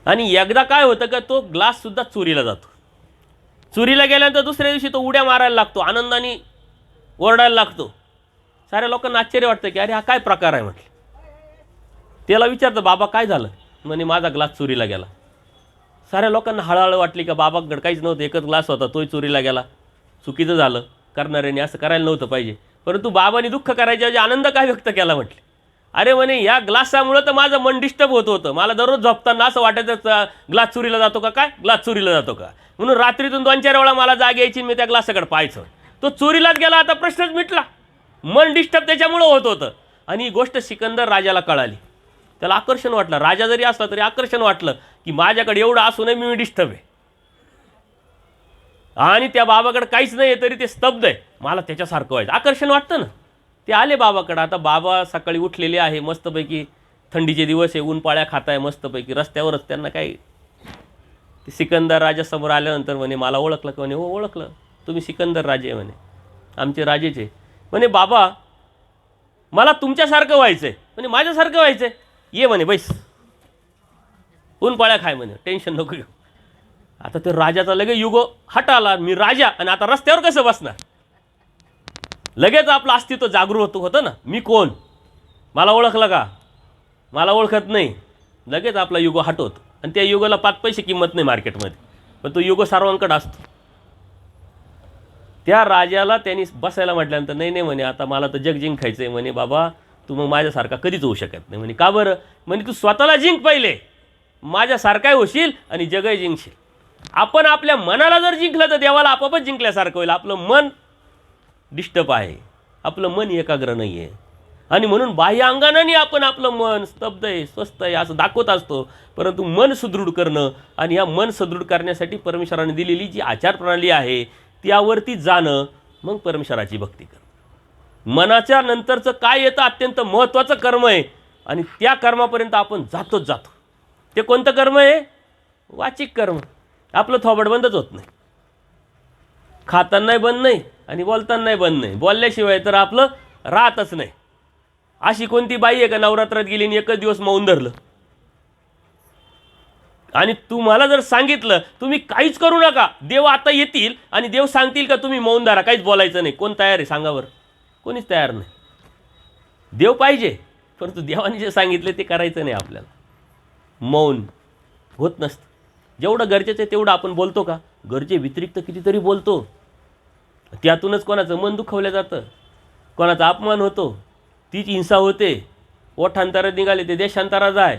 आणि एकदा काय होतं का तो ग्लाससुद्धा चोरीला जातो. चोरीला गेल्यानंतर दुसऱ्या दिवशी तो उड्या मारायला लागतो, आनंदाने ओरडायला लागतो. साऱ्या लोकांना आश्चर्य वाटतं की अरे हा काय प्रकार आहे म्हटलं. त्याला विचारतं बाबा काय झालं, म्हणे माझा ग्लास चोरीला गेला. साऱ्या लोकांना हळहळ वाटली का बाबाकडे काहीच नव्हतं, एकच ग्लास होता, तोही चोरीला गेला. चुकीचं झालं, करणाऱ्याने असं करायला नव्हतं पाहिजे. परंतु बाबांनी दुःख करायच्या ऐवजी आनंद काय व्यक्त केला म्हटले. अरे म्हणे या ग्लासामुळं तर माझं मन डिस्टर्ब होत होतं, मला दररोज झोपताना असं वाटायचं ग्लास चोरीला जातो का, काय ग्लास चोरीला जातो का. म्हणून रात्रीतून 2-4 वेळा मला जाग यायची, मी त्या ग्लासाकडे पाहायचं. तो चोरीलाच गेला, आता प्रश्नच मिटला. मन डिस्टर्ब त्याच्यामुळं होत होतं. आणि ही गोष्ट सिकंदर राजाला कळाली. त्याला आकर्षण वाटलं, राजा जरी असला तरी आकर्षण वाटलं की माझ्याकडे एवढं असूनही मी डिस्टर्ब आहे आणि त्या बाबाकडे काहीच नाही आहे तरी ते स्तब्ध आहे, मला त्याच्यासारखं व्हायचं. आकर्षण वाटतं ना. ते आले बाबाकडं. आता बाबा सकाळी उठलेले आहे, मस्तपैकी थंडीचे दिवस आहे, ऊन पाळ्या खात आहे मस्तपैकी रस्त्यावरच. त्यांना काय, ते सिकंदर राजा समोर आल्यानंतर म्हणे मला ओळखलं का, म्हणे हो ओळखलं, तुम्ही सिकंदर राजे आहे म्हणे, आमचे राजेचे. म्हणे बाबा मला तुमच्यासारखं व्हायचं आहे. म्हणे माझ्यासारखं व्हायचं आहे, ये म्हणे बैस, ऊन पाळ्या खाय म्हणे, टेन्शन नको घेऊ. आता ते राजाचा लगेच युगो हटाला, मी राजा आणि आता रस्त्यावर कसं बसणार. लगेच आपलं अस्तित्व जागृत होतं ना, मी कोण, मला ओळखलं का, मला ओळखत नाही. लगेच आपला युगो हटवतो आणि त्या युगोला 5 पैसे किंमत नाही मार्केटमध्ये, पण तो युगो सर्वांकडे असतो. त्या राजाला त्यांनी बसायला म्हटल्यानंतर नाही नाही म्हणे, आता मला तर जग जिंकायचं आहे म्हणे. बाबा तू मग माझ्यासारखा कधीच होऊ शकत नाही म्हणे. का बरं म्हणे, तू स्वतःला जिंक पहिले, माझ्यासारखाही होशील आणि जगही जिंकशील. आपण आपल्या मनाला जर जिंकलं तर देवाला आपोआपच जिंकल्यासारखं होईल. आपलं मन डिस्टर्ब आहे, आपलं मन एकाग्र नाही आहे, आणि म्हणून बाह्य अंगाने आपण आपलं मन स्तब्ध आहे, स्वस्थ आहे असं दाखवत असतो. परंतु मन सुदृढ करणं आणि या मन सुदृढ करण्यासाठी परमेश्वराने दिलेली जी आचारप्रणाली आहे त्यावरती जाणं, मग परमेश्वराची भक्ती करणं. मनाच्या नंतरचं काय येतं अत्यंत महत्त्वाचं कर्म आहे, आणि त्या कर्मापर्यंत आपण जातोच जातो. ते कोणतं कर्म आहे? वाचिक कर्म. आपलं थोबड बंदच होत नाही, खातानाही बंद नाही आणि बोलतानाही बंद नाही. बोलल्याशिवाय तर आपलं राहतच नाही. अशी कोणती बाई आहे का नवरात्रात गेली आणि एकच दिवस मौन धरलं? आणि तुम्हाला जर सांगितलं तुम्ही काहीच करू नका, देव आता येतील आणि देव सांगतील का तुम्ही मौन धरा, काहीच बोलायचं नाही, कोण तयार आहे सांगा बरं? कोणीच तयार नाही. देव पाहिजे, परंतु देवाने जे सांगितले ते करायचं नाही. आपल्याला मौन होत नसतं. जेवढं गरजेचं आहे तेवढं आपण बोलतो का? गरजे व्यतिरिक्त कितीतरी बोलतो. त्यातूनच कोणाचं मन दुखवलं जातं, कोणाचा अपमान होतो, तीच हिंसा होते. ओठांतरात निघाले ते देशांतरात आहे.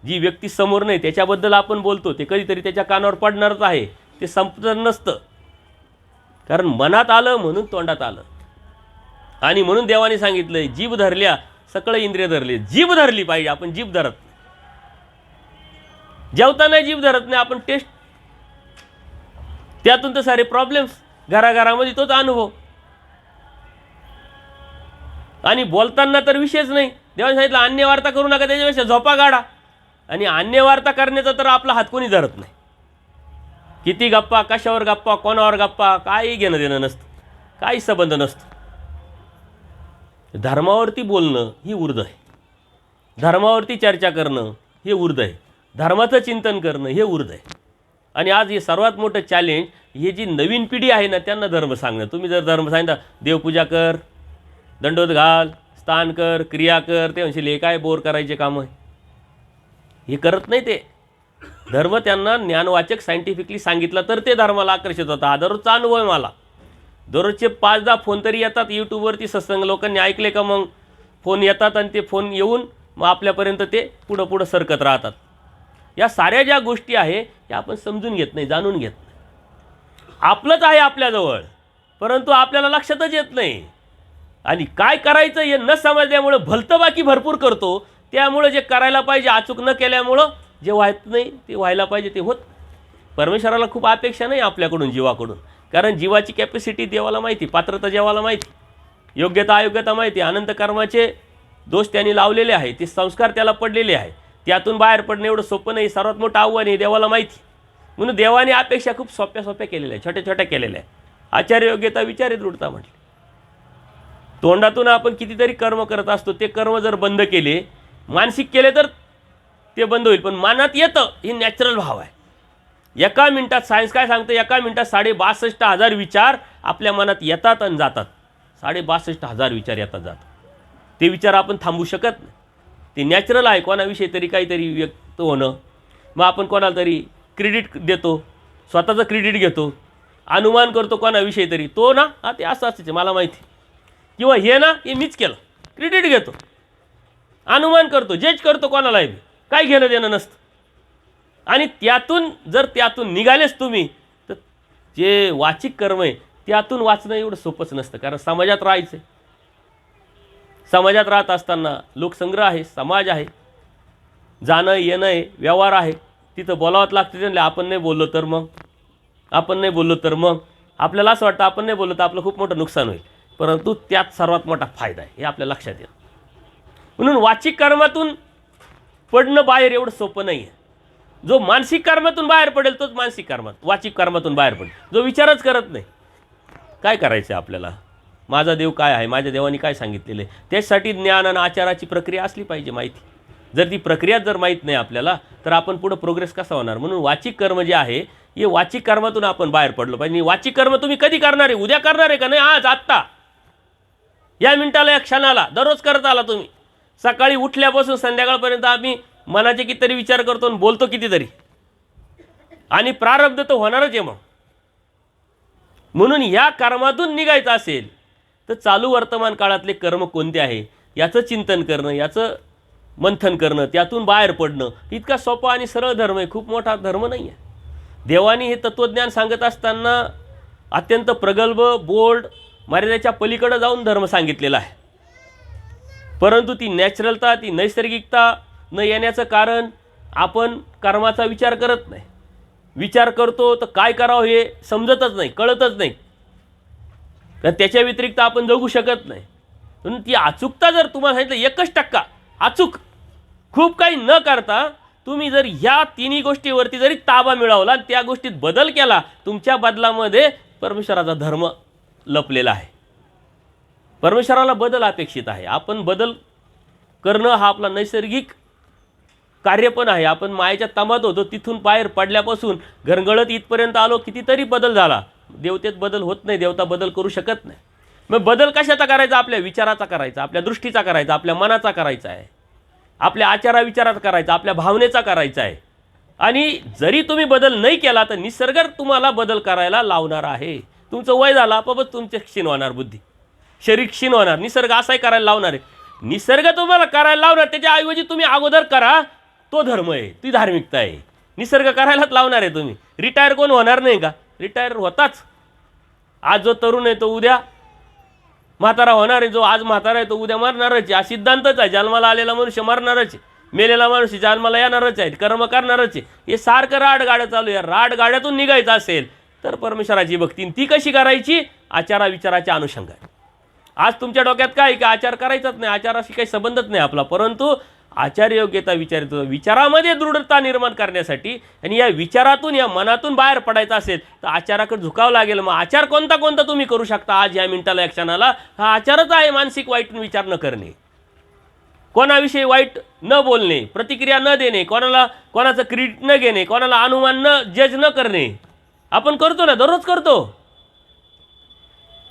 जी व्यक्ती समोर नाही त्याच्याबद्दल आपण बोलतो ते कधीतरी त्याच्या कानावर पडणारच आहे. ते संपणार नसतं, कारण मनात आलं म्हणून तोंडात आलं. आणि म्हणून देवाने सांगितलंय, जीभ धरल्या सकळ इंद्रिय धरले. जीभ धरली पाहिजे, आपण जीभ धरत नाही. जेवताना जीभ धरत नाही आपण, टेस्ट. त्यातून तर सारे प्रॉब्लेम्स घराघरामध्ये, तोच अनुभव. आणि बोलताना तर विषयच नाही. देवाने सांगितलं अन्य वार्ता करू नका, त्याच्यापेक्षा झोपा काढा. आणि अन्य वार्ता करण्याचा तर आपला हात कोणी धरत नाही. किती गप्पा, कशावर गप्पा, कोणावर गप्पा, काही घेणं देणं नसतं, काही संबंध नसतो. धर्मावरती बोलणं ही ऊर्ध्व आहे, धर्मावरती चर्चा करणं हे ऊर्ध्व आहे, धर्माचं चिंतन करणं हे ऊर्ध्व आहे. आणि आज हे सर्वात मोठं चॅलेंज, हे जी नवीन पिढी आहे ना त्यांना धर्म सांगणं. तुम्ही जर धर्म सांगितलं, देवपूजा कर, दंडोत घाल, स्नान कर, क्रिया कर, ते म्हणशील हे काय बोर करायचे काम आहे. हे करत नाही ते. धर्म त्यांना ज्ञानवाचक सायंटिफिकली सांगितलं तर ते धर्माला आकर्षित होतं. हा दररोजचा अनुभव आहे मला. दररोजचे 5-10 फोन तरी येतात यूट्यूबवरती. सत्संग लोकांनी ऐकले का मग फोन येतात आणि ते फोन येऊन मग आपल्यापर्यंत ते पुढं पुढं सरकत राहतात. या साऱ्या ज्या गोष्टी आहे या आपण समजून घेत नाही, जाणून घेत नाही. आपलंच आहे आपल्याजवळ, परंतु आपल्याला लक्षातच येत नाही. आणि काय करायचं हे न समजल्यामुळं भलतं बाकी भरपूर करतो. त्यामुळं जे करायला पाहिजे अचूक न केल्यामुळं जे व्हायचं नाही ते व्हायला पाहिजे ते होत. परमेश्वराला खूप अपेक्षा नाही आपल्याकडून, जीवाकडून. कारण जीवाची कॅपॅसिटी देवाला माहिती, पात्रता देवाला माहिती, योग्यता अयोग्यता माहिती, अनंत कर्माचे दोष त्यांनी लावलेले आहे, ते संस्कार त्याला पडलेले आहे. त्यातून बाहेर पडणं एवढं सोपं नाही, सर्वात मोठं आव्हान आहे देवाला माहिती. म्हणून देवाने अपेक्षा खूप सोप्या सोप्या केलेल्या आहे, छोट्या छोट्या केलेल्या आहे. आचार्य योग्यता विचारित दृढता म्हटले. तोंडातून आपण कितीतरी कर्म करत असतो, ते कर्म जर बंद केले, मानसिक केले तर ते बंद होईल. पण मनात येतं हे नॅचरल भाव आहे. एका मिनिटात, सायन्स काय सांगतं, एका मिनिटात 62,500 विचार आपल्या मनात येतात आणि जातात. 62,500 विचार येतात जातात. ते विचार आपण थांबवू शकत नाही. ते नॅचरल आहे. कोणाविषयी तरी काहीतरी व्यक्त होणं, मग आपण कोणाला तरी क्रेडिट देतो, स्वतःचं क्रेडिट घेतो, अनुमान करतो कोणाविषयी तरी, तो ना हा ते असं असते मला माहिती, किंवा हे ना हे मीच केलं, क्रेडिट घेतो, अनुमान करतो, जज करतो कोणालाही, काय घेणं देणं नसतं. आणि त्यातून निघालेच तुम्ही तर जे वाचिक कर्म आहे त्यातून वाचणं एवढं सोपंच नसतं. कारण समाजात राहायचं आहे. समाजात राहत असताना लोकसंग्रह आहे, समाज आहे, जाणं येणं आहे, व्यवहार आहे, तिथं बोलावंच लागतं. त्यांना आपण नाही बोललो तर मग आपल्याला असं वाटतं आपण नाही बोललो तर आपलं खूप मोठं नुकसान होईल. परंतु त्यात सर्वात मोठा फायदा आहे हे आपल्या लक्षात येतं. म्हणून वाचिक कर्मातून पडणं बाहेर एवढं सोपं नाही आहे. जो मानसिक कर्मातून बाहेर पडेल तोच वाचिक कर्मातून बाहेर पडेल. जो विचारच करत नाही काय करायचं आपल्याला, माझा देव काय आहे, माझ्या देवाने काय सांगितलेलं आहे, त्यासाठी ज्ञान आणि आचाराची प्रक्रिया असली पाहिजे माहिती. जर ती प्रक्रिया जर माहीत नाही आपल्याला तर आपण पुढं प्रोग्रेस कसा होणार. म्हणून वाचिक कर्म जे आहे हे वाचिक कर्मातून आपण बाहेर पडलो पाहिजे. वाचिक कर्म तुम्ही कधी करणार आहे? उद्या करणार आहे का? नाही, आज, आत्ता, या मिनिटाला, या क्षणाला दररोज करत आला तुम्ही. सकाळी उठल्यापासून संध्याकाळपर्यंत आम्ही मनाचे कितीतरी विचार करतो आणि बोलतो कितीतरी, आणि प्रारब्ध तर होणारच आहे. म्हणून या कर्मातून निघायचं असेल तर चालू वर्तमान काळातले कर्म कोणते आहे याचं चिंतन करणं, याचं मंथन करणं, त्यातून बाहेर पडणं इतका सोपा आणि सरळ धर्म आहे. खूप मोठा धर्म नाही आहे. देवानी हे तत्त्वज्ञान सांगत असताना अत्यंत प्रगल्भ, बोल्ड, मर्यादेच्या पलीकडे जाऊन धर्म सांगितलेला आहे. परंतु ती नॅचरलता, ती नैसर्गिकता न येण्याचं कारण आपण कर्माचा विचार करत नाही. विचार करतो तर काय करावं हे समजतच नाही, कळतच नाही. तर त्याच्या व्यतिरिक्त आपण जगू शकत नाही. म्हणून ती अचूकता जर तुम्हाला सांगितलं 1% अचूक, खूप काही न करता तुम्ही जर ह्या तिन्ही गोष्टीवरती जरी ताबा मिळवला आणि त्या गोष्टीत बदल केला, तुमच्या बदलामध्ये परमेश्वराचा धर्म लपलेला आहे. परमेश्वराला बदल अपेक्षित आहे. आपण बदल करणं हा आपला नैसर्गिक कार्य पण आहे. आपण मायेच्या तमात होतो, तिथून बाहेर पडल्यापासून घरंगळत इथपर्यंत आलो, कितीतरी बदल झाला. देवतेत बदल होत नाही, देवता बदल करू शकत नाही. मग बदल कशाचा करायचा? आपल्या विचाराचा करायचा, आपल्या दृष्टीचा करायचा, आपल्या मनाचा करायचा आहे, आपल्या आचाराविचाराचा करायचा, आपल्या भावनेचा करायचा आहे. आणि जरी तुम्ही बदल नाही केला तर निसर्ग तुम्हाला बदल करायला लावणार आहे. तुमचं वय झालं आपोआपच तुमचे क्षीण होणार, बुद्धी, शरीर क्षीण होणार. निसर्ग असाही करायला लावणार आहे. निसर्ग तुम्हाला करायला लावणार, त्याच्याऐवजी तुम्ही अगोदर करा, तो धर्म आहे, ती धार्मिकता आहे. निसर्ग करायलाच लावणार आहे. तुम्ही रिटायर कोण होणार नाही का? रिटायर होताच. आज जो तरुण आहे तो उद्या म्हातारा होणार आहे, जो आज म्हातारा आहे तो उद्या मरणारच आहे. हा सिद्धांतच आहे. जन्माला आलेला मनुष्य मरणारच आहे, मेलेला मनुष्य जन्माला येणारच आहे, कर्म करणारच आहे. हे सारखं राडगाड्या चालू आहे. राडगाड्यातून निघायचं असेल तर परमेश्वराची भक्ती, ती कशी करायची? आचारा विचाराच्या अनुषंगाने. आज तुमच्या डोक्यात काय की आचार करायचाच नाही, आचाराशी काही संबंधच नाही आपला, परंतु आचार्ययोग्यता विचारित विचारामध्ये दृढता निर्माण करण्यासाठी आणि या विचारातून, या मनातून बाहेर पडायचं असेल तर आचाराकडे झुकावं लागेल. मग आचार कोणता कोणता तुम्ही करू शकता आज या मिनिटाला, या क्षणाला? हा आचारच आहे. मानसिक वाईट विचार न करणे, कोणाविषयी वाईट न बोलणे, प्रतिक्रिया न देणे, कोणाचं क्रेडिट न घेणे, कोणाला अनुमान न जज न करणे. आपण करतो ना, दररोज करतो.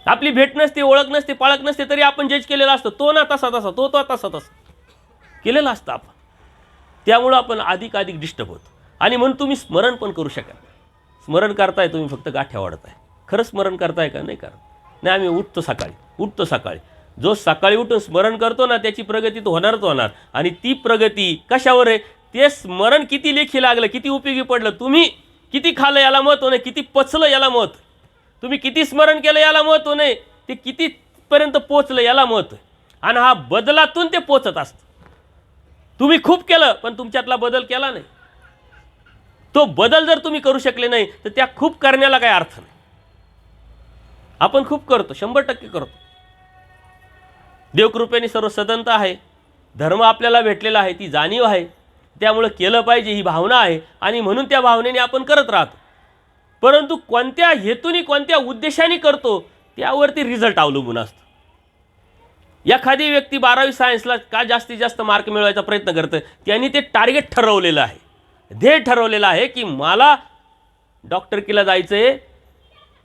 आपली भेट नसते, ओळख नसते, पाळख नसते तरी आपण जज केलेला असतो. तो ना तसा तसा, तो तसा तसा केलेला असतं आपण. त्यामुळं आपण अधिक डिस्टर्ब होतो. आणि म्हणून तुम्ही स्मरण पण करू शकत नाही. स्मरण करताय तुम्ही फक्त गाठ्या वाढताय. खरं स्मरण करताय का? नाही करत. नाही, आम्ही उठतो सकाळी. जो सकाळी उठून स्मरण करतो ना त्याची प्रगती तो होणारच होणार. आणि ती प्रगती कशावर आहे? ते स्मरण किती लेखी लागलं, किती उपयोगी पडलं, तुम्ही किती खाल्लं याला महत्त्व नाही, किती पचलं याला महत्त्व, तुम्ही किती स्मरण केलं याला महत्त्व नाही, ते कितीपर्यंत पोचलं याला महत्त्व आहे. आणि हा बदलातून ते पोचत असतं. तुम्ही खूप केलं पण तुमच्यातला बदल केला नाही. तो बदल जर तुम्ही करू शकले नाही तर त्या खूप करण्याला काही अर्थ नाही. आपण खूप करतो, 100% करतो. देवकृपेने सर्व सदनता आहे, धर्म आपल्याला भेटलेला आहे, ती जाणीव आहे, त्यामुळं केलं पाहिजे ही भावना आहे आणि म्हणून त्या भावनेने आपण करत राहतो. परंतु कोणत्या हेतूने, कोणत्या उद्देशाने करतो त्यावरती रिझल्ट अवलंबून असतो. एखादी व्यक्ती 12वी सायन्सला का जास्तीत जास्त मार्क मिळवायचा प्रयत्न करतं, त्यांनी ते टार्गेट ठरवलेलं आहे, ध्येय ठरवलेलं आहे की मला डॉक्टरकीला जायचं आहे,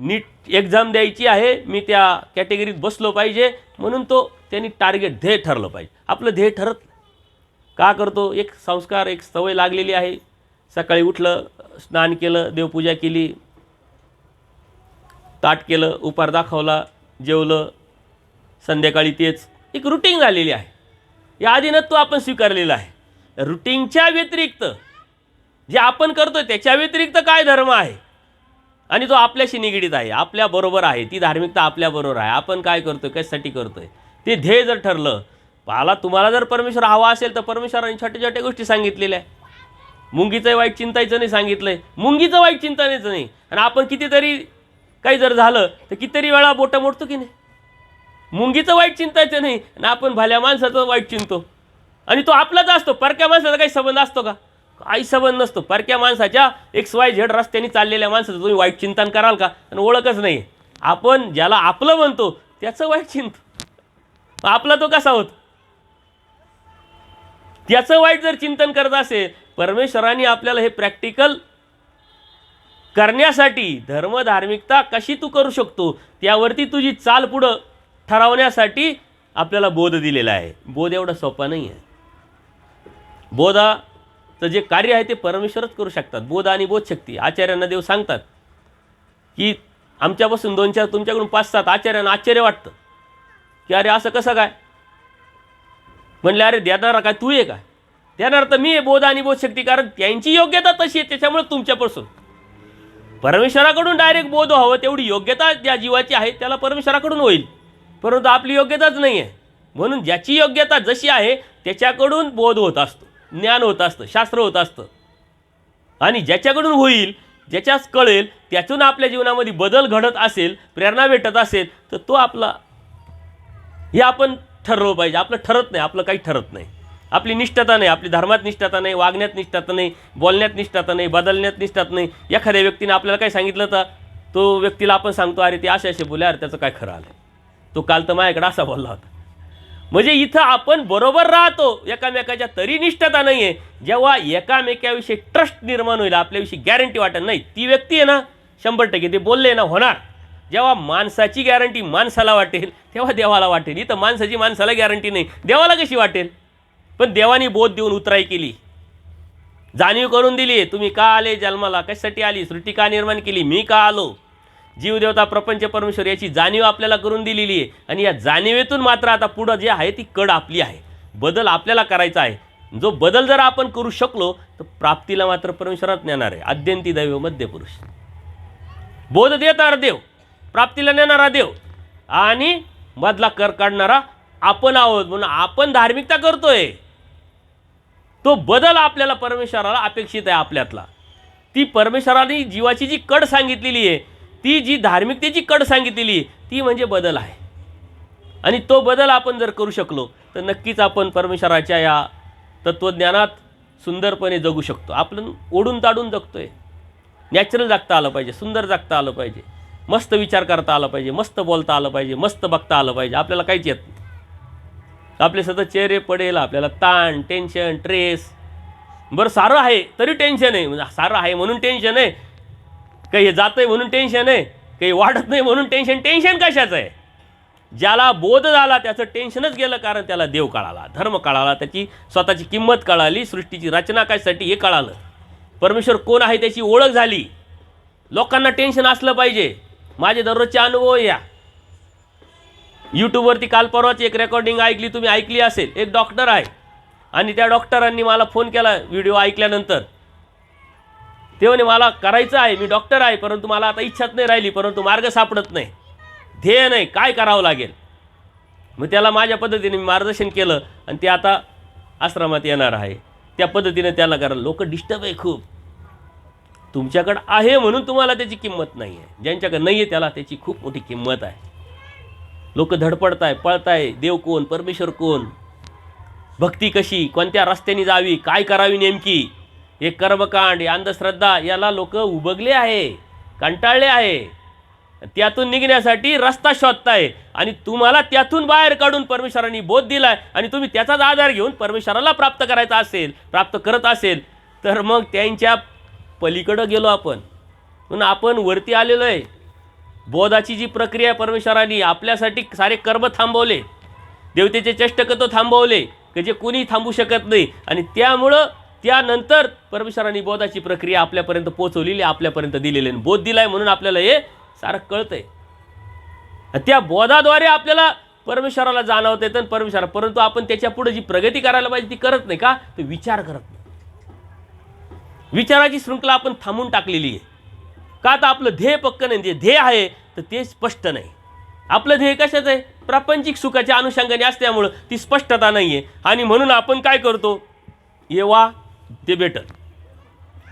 नीट एक्झाम द्यायची आहे, मी त्या कॅटेगरीत बसलो पाहिजे, म्हणून त्यांनी टार्गेट ध्येय ठरलं पाहिजे. आपलं ध्येय ठरत नाही. का करतो? एक संस्कार, एक सवय लागलेली आहे. सकाळी उठलं, स्नान केलं, देवपूजा केली, ताट केलं, उपार दाखवला, जेवलं, संध्याकाळी तेच एक रुटीन झालेली आहे. या आधीनं तो आपण स्वीकारलेला आहे. रुटीनच्या व्यतिरिक्त जे आपण करतो त्याच्या व्यतिरिक्त काय धर्म आहे आणि तो आपल्याशी निगडीत आहे, आपल्याबरोबर आहे, ती धार्मिकता आपल्याबरोबर आहे. आपण काय करतोय, कशासाठी करतोय, ते ध्येय जर ठरलं. तुम्हाला जर परमेश्वर हवा असेल तर परमेश्वराने छोट्या छोट्या गोष्टी सांगितलेल्या आहे. मुंगीचं वाईट चिंतायचं नाही सांगितलंय, मुंगीचं वाईट चिंतायचं नाही. आणि आपण कितीतरी काही जर झालं तर कितीतरी वेळा बोटं मोडतो की नाही. मुंगीचं वाईट चिंतायचं नाही आणि आपण भल्या माणसाचं वाईट चिंतो आणि तो आपलाच असतो. परक्या माणसाचा काही संबंध असतो का? काही संबंध नसतो. परक्या माणसाच्या XYZ रस्त्याने चाललेल्या माणसाचं तुम्ही वाईट चिंतन कराल का? आणि ओळखच नाही. आपण ज्याला आपलं म्हणतो त्याचं वाईट चिंतो. आपला तो कसा होत? त्याचं वाईट जर चिंतन करत असेल, परमेश्वराने आपल्याला हे प्रॅक्टिकल करण्यासाठी धर्मधार्मिकता कशी तू करू शकतो त्यावरती तुझी चाल पुढं ठरवण्यासाठी आपल्याला बोध दिलेला आहे. बोध एवढा सोपा नाही आहे. बोधाचं जे कार्य आहे ते परमेश्वरच करू शकतात. बोध आणि बोधशक्ती आचार्यांना देव सांगतात की आमच्यापासून 2-4 तुमच्याकडून 5-7 आचार्यांना आश्चर्य वाटतं की अरे असं कसं काय. म्हणले अरे देणारा काय तू आहे काय. देणार तर मी आहे बोध आणि बोधशक्ती, कारण त्यांची योग्यता तशी आहे. त्याच्यामुळे तुमच्यापासून परमेश्वराकडून डायरेक्ट बोध व्हावं तेवढी योग्यता ज्या जीवाची आहे त्याला परमेश्वराकडून होईल, परंतु आपली योग्यताच नाही आहे. म्हणून ज्याची योग्यता जशी आहे त्याच्याकडून बोध होत असतो, ज्ञान होत असतं, शास्त्र होत असतं. आणि ज्याच्याकडून होईल, ज्याच्याच कळेल, त्यातून आपल्या जीवनामध्ये बदल घडत असेल, प्रेरणा भेटत असेल, तर तो आपला हे आपण ठरवलं पाहिजे. आपलं ठरत नाही, आपलं काही ठरत नाही. आपली निष्ठता नाही, आपली धर्मात निष्ठता नाही, वागण्यात निष्ठता नाही, बोलण्यात निष्ठता नाही, बदलण्यात निष्ठता नाही. एखाद्या व्यक्तीने आपल्याला काय सांगितलं तर तो व्यक्तीला आपण सांगतो अरे ते असे बोले, अरे त्याचं काय खरं आलं, तो काल तर माझ्याकडे असा बोलला होता. म्हणजे इथं आपण बरोबर राहतो एकामेकाच्या, तरी निष्ठता नाही आहे. जेव्हा एकामेकाविषयी ट्रस्ट निर्माण होईल, आपल्याविषयी गॅरंटी वाटेल नाही, ती व्यक्ती आहे ना 100% ते बोलले ना होणार. जेव्हा माणसाची गॅरंटी माणसाला वाटेल तेव्हा देवाला वाटेल. इथं माणसाची माणसाला गॅरंटी नाही, देवाला कशी वाटेल. पण देवानी बोध देऊन उतराई केली, जाणीव करून दिली. तुम्ही का आले जन्माला, कशासाठी आली, सृष्टी का निर्माण केली, मी का आलो, जीवदेवता प्रपंच परमेश्वर याची जाणीव आपल्याला करून दिलेली आहे. आणि या जाणीवेतून मात्र आता पुढं जे आहे ती कड आपली आहे, बदल आपल्याला करायचा आहे. जो बदल जर आपण करू शकलो तर प्राप्तीला मात्र परमेश्वरात नेणार आहे. अद्यंती दैव मध्य पुरुष, बोध देणारा देव, प्राप्तीला नेणारा देव आणि मधला कर काढणारा आपण आहोत. म्हणून आपण धार्मिकता करतोय, तो बदल आपल्याला परमेश्वराला अपेक्षित आहे आपल्यातला. ती परमेश्वराने जीवाची जी कड सांगितलेली आहे, ती जी धार्मिकतेची कड सांगितलेली आहे, ती म्हणजे बदल आहे. आणि तो बदल आपण जर करू शकलो तर नक्कीच आपण परमेश्वराच्या या तत्त्वज्ञानात सुंदरपणे जगू शकतो. आपण ओढून ताडून जगतोय, नॅचरल जगता आलं पाहिजे, सुंदर जगता आलं पाहिजे, मस्त विचार करता आला पाहिजे, मस्त बोलता आलं पाहिजे, मस्त बघता आलं पाहिजे. आपल्याला काहीच येत नाही, आपले सतत चेहरे पडेल, आपल्याला ताण, टेन्शन, स्ट्रेस. बरं सारं आहे तरी टेन्शन आहे, म्हणजे सारं आहे म्हणून टेन्शन आहे, काही जातं आहे म्हणून टेन्शन आहे, काही वाढत नाही म्हणून टेन्शन. टेन्शन कशाचं आहे. ज्याला बोध झाला त्याचं टेन्शनच गेलं, कारण त्याला देव कळाला, धर्म कळाला, त्याची स्वतःची किंमत कळाली, सृष्टीची रचना कशासाठी हे कळालं, परमेश्वर कोण आहे त्याची ओळख झाली. लोकांना टेन्शन असलं पाहिजे. माझे दररोजचे अनुभव या यूट्यूबवरती काल परवाची एक रेकॉर्डिंग ऐकली, तुम्ही ऐकली असेल. एक डॉक्टर आहे आणि त्या डॉक्टरांनी मला फोन केला व्हिडिओ ऐकल्यानंतर. ते म्हणे मला करायचं आहे, मी डॉक्टर आहे, परंतु मला आता इच्छाच नाही राहिली, परंतु मार्ग सापडत नाही, ध्येय नाही, काय करावं लागेल. मग त्याला माझ्या पद्धतीने मी मार्गदर्शन केलं आणि ते आता आश्रमात येणार आहे. त्या पद्धतीने त्याला करा. लोक डिस्टर्ब आहे खूप. तुमच्याकडं आहे म्हणून तुम्हाला त्याची किंमत नाही आहे, ज्यांच्याकडे नाही आहे त्याला त्याची खूप मोठी किंमत आहे. लोक धडपडताय, पळताय, देव कोण, परमेश्वर कोण, भक्ती कशी, कोणत्या रस्त्याने जावी, काय करावी नेमकी, हे कर्मकांड, हे अंधश्रद्धा, याला लोक उबगले आहे, कंटाळले आहे. त्यातून निघण्यासाठी रस्ता शोधताय आणि तुम्हाला त्यातून बाहेर काढून परमेश्वराने बोध दिलाय आणि तुम्ही त्याचाच आधार घेऊन परमेश्वराला प्राप्त करायचा असेल, प्राप्त करत असेल तर मग त्यांच्या पलीकडं गेलो आपण. म्हणून आपण वरती आलेलो आहे. बोधाची जी प्रक्रिया परमेश्वराने आपल्यासाठी सारे कर्म थांबवले, देवतेचे चेष्टकत्व थांबवले की जे कोणी थांबू शकत नाही. आणि त्यामुळं त्यानंतर परमेश्वराने बोधाची प्रक्रिया आपल्यापर्यंत पोहोचवलेली, आपल्यापर्यंत दिलेली, बोध दिलाय म्हणून आपल्याला हे सारं कळतंय. त्या बोधाद्वारे आपल्याला परमेश्वराला जाणवता येतं परमेश्वर. परंतु आपण त्याच्या पुढे जी प्रगती करायला पाहिजे ती करत नाही. का तर विचार करत नाही. विचाराची शृंखला आपण थांबून टाकलेली आहे. का तर आपलं ध्येय पक्क नाही, जे ध्येय आहे तर ते स्पष्ट नाही. आपलं ध्येय कशाचं आहे, प्रापंचिक सुखाच्या अनुषंगाने असल्यामुळं ती स्पष्टता नाही आहे. आणि म्हणून आपण काय करतो, येवा ते भेटल,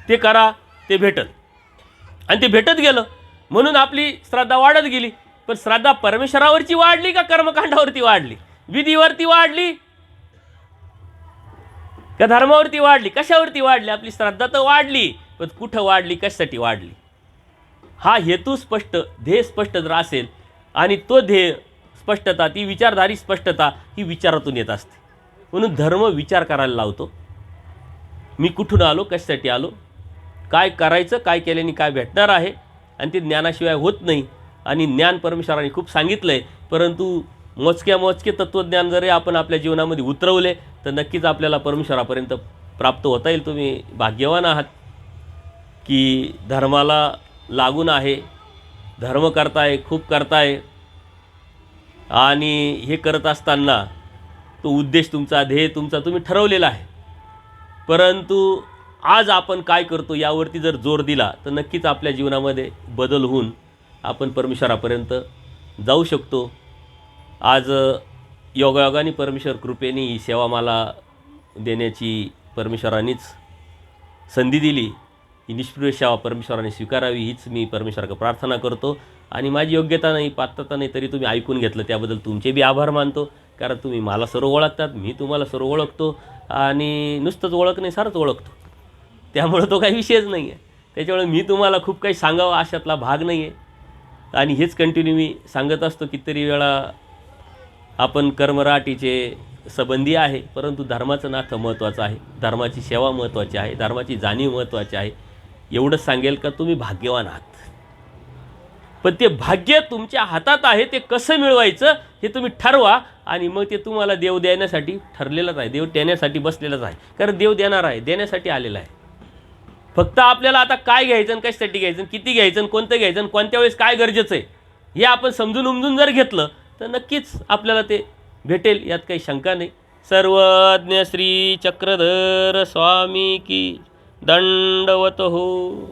ते करा ते भेटल, आणि ते भेटत गेलं म्हणून आपली श्रद्धा वाढत गेली. पण श्रद्धा परमेश्वरावरची वाढली का कर्मकांडावरती वाढली, विधीवरती वाढली का धर्मावरती वाढली, कशावरती वाढली. आपली श्रद्धा तर वाढली, पण कुठं वाढली, कशासाठी वाढली, हा हेतू स्पष्ट, ध्येय स्पष्ट जर असेल आणि तो ध्येय स्पष्टता, ती विचारधारी स्पष्टता ही विचारातून येत असते. म्हणून धर्म विचार करायला लावतो. मी कुठून आलो, कशासाठी आलो, काय करायचं, काय केल्याने काय भेटणार आहे, आणि ते ज्ञानाशिवाय होत नाही. आणि ज्ञान परमेश्वराने खूप सांगितलं आहे, परंतु मोजके तत्त्वज्ञान जरी आपण आपल्या जीवनामध्ये उतरवले तर नक्कीच आपल्याला परमेश्वरापर्यंत प्राप्त होता येईल. तुम्ही भाग्यवान आहात की धर्माला लागून आहे, धर्म करताय, खूप करताय, आणि हे करत असताना तो उद्देश तुमचा, ध्येय तुमचा तुम्ही ठरवलेला आहे. परंतु आज आपण काय करतो यावरती जर जोर दिला तर नक्कीच आपल्या जीवनामध्ये बदल होऊन आपण परमेश्वरापर्यंत जाऊ शकतो. आज योगायोगाने परमेश्वर कृपेने ही सेवा मला देण्याची परमेश्वरानेच संधी दिली. ही निष्क्रिय सेवा परमेश्वराने स्वीकारावी हीच मी परमेश्वराकडे प्रार्थना करतो. आणि माझी योग्यता नाही, पात्रता नाही, तरी तुम्ही ऐकून घेतलं त्याबद्दल तुमचे बी आभार मानतो. कारण तुम्ही मला सर्व ओळखतात, मी तुम्हाला सर्व ओळखतो, आणि नुसतंच ओळख नाही, सारंच ओळखतो. त्यामुळं तो काही विषयच नाही आहे. त्याच्यामुळे मी तुम्हाला खूप काही सांगावं अशातला भाग नाही आहे. आणि हेच कंटिन्यू मी सांगत असतो. कितीतरी वेळा आपण कर्मराटीचे संबंधी आहे, परंतु धर्माचं नातं महत्त्वाचं आहे, धर्माची सेवा महत्त्वाची आहे, धर्माची जाणीव महत्त्वाची आहे. एवढंच सांगेल का तुम्ही भाग्यवान आहात. पण ते भाग्य तुमच्या हातात आहे, ते कसं मिळवायचं हे तुम्ही ठरवा. आणि मग ते तुम्हाला देव देण्यासाठी ठरलेलंच आहे, देव देण्यासाठी बसलेलंच आहे. कारण देव देणार आहे, देण्यासाठी आलेला आहे. फक्त आपल्याला आता काय घ्यायचं आणि कशासाठी घ्यायचं, किती घ्यायचं आणि कोणतं घ्यायचं आणि कोणत्या वेळेस काय गरजेचं आहे हे आपण समजून उमजून जर घेतलं तर नक्कीच आपल्याला ते भेटेल, यात काही शंका नाही. सर्वज्ञ श्री चक्रधर स्वामी की दंडवत हो.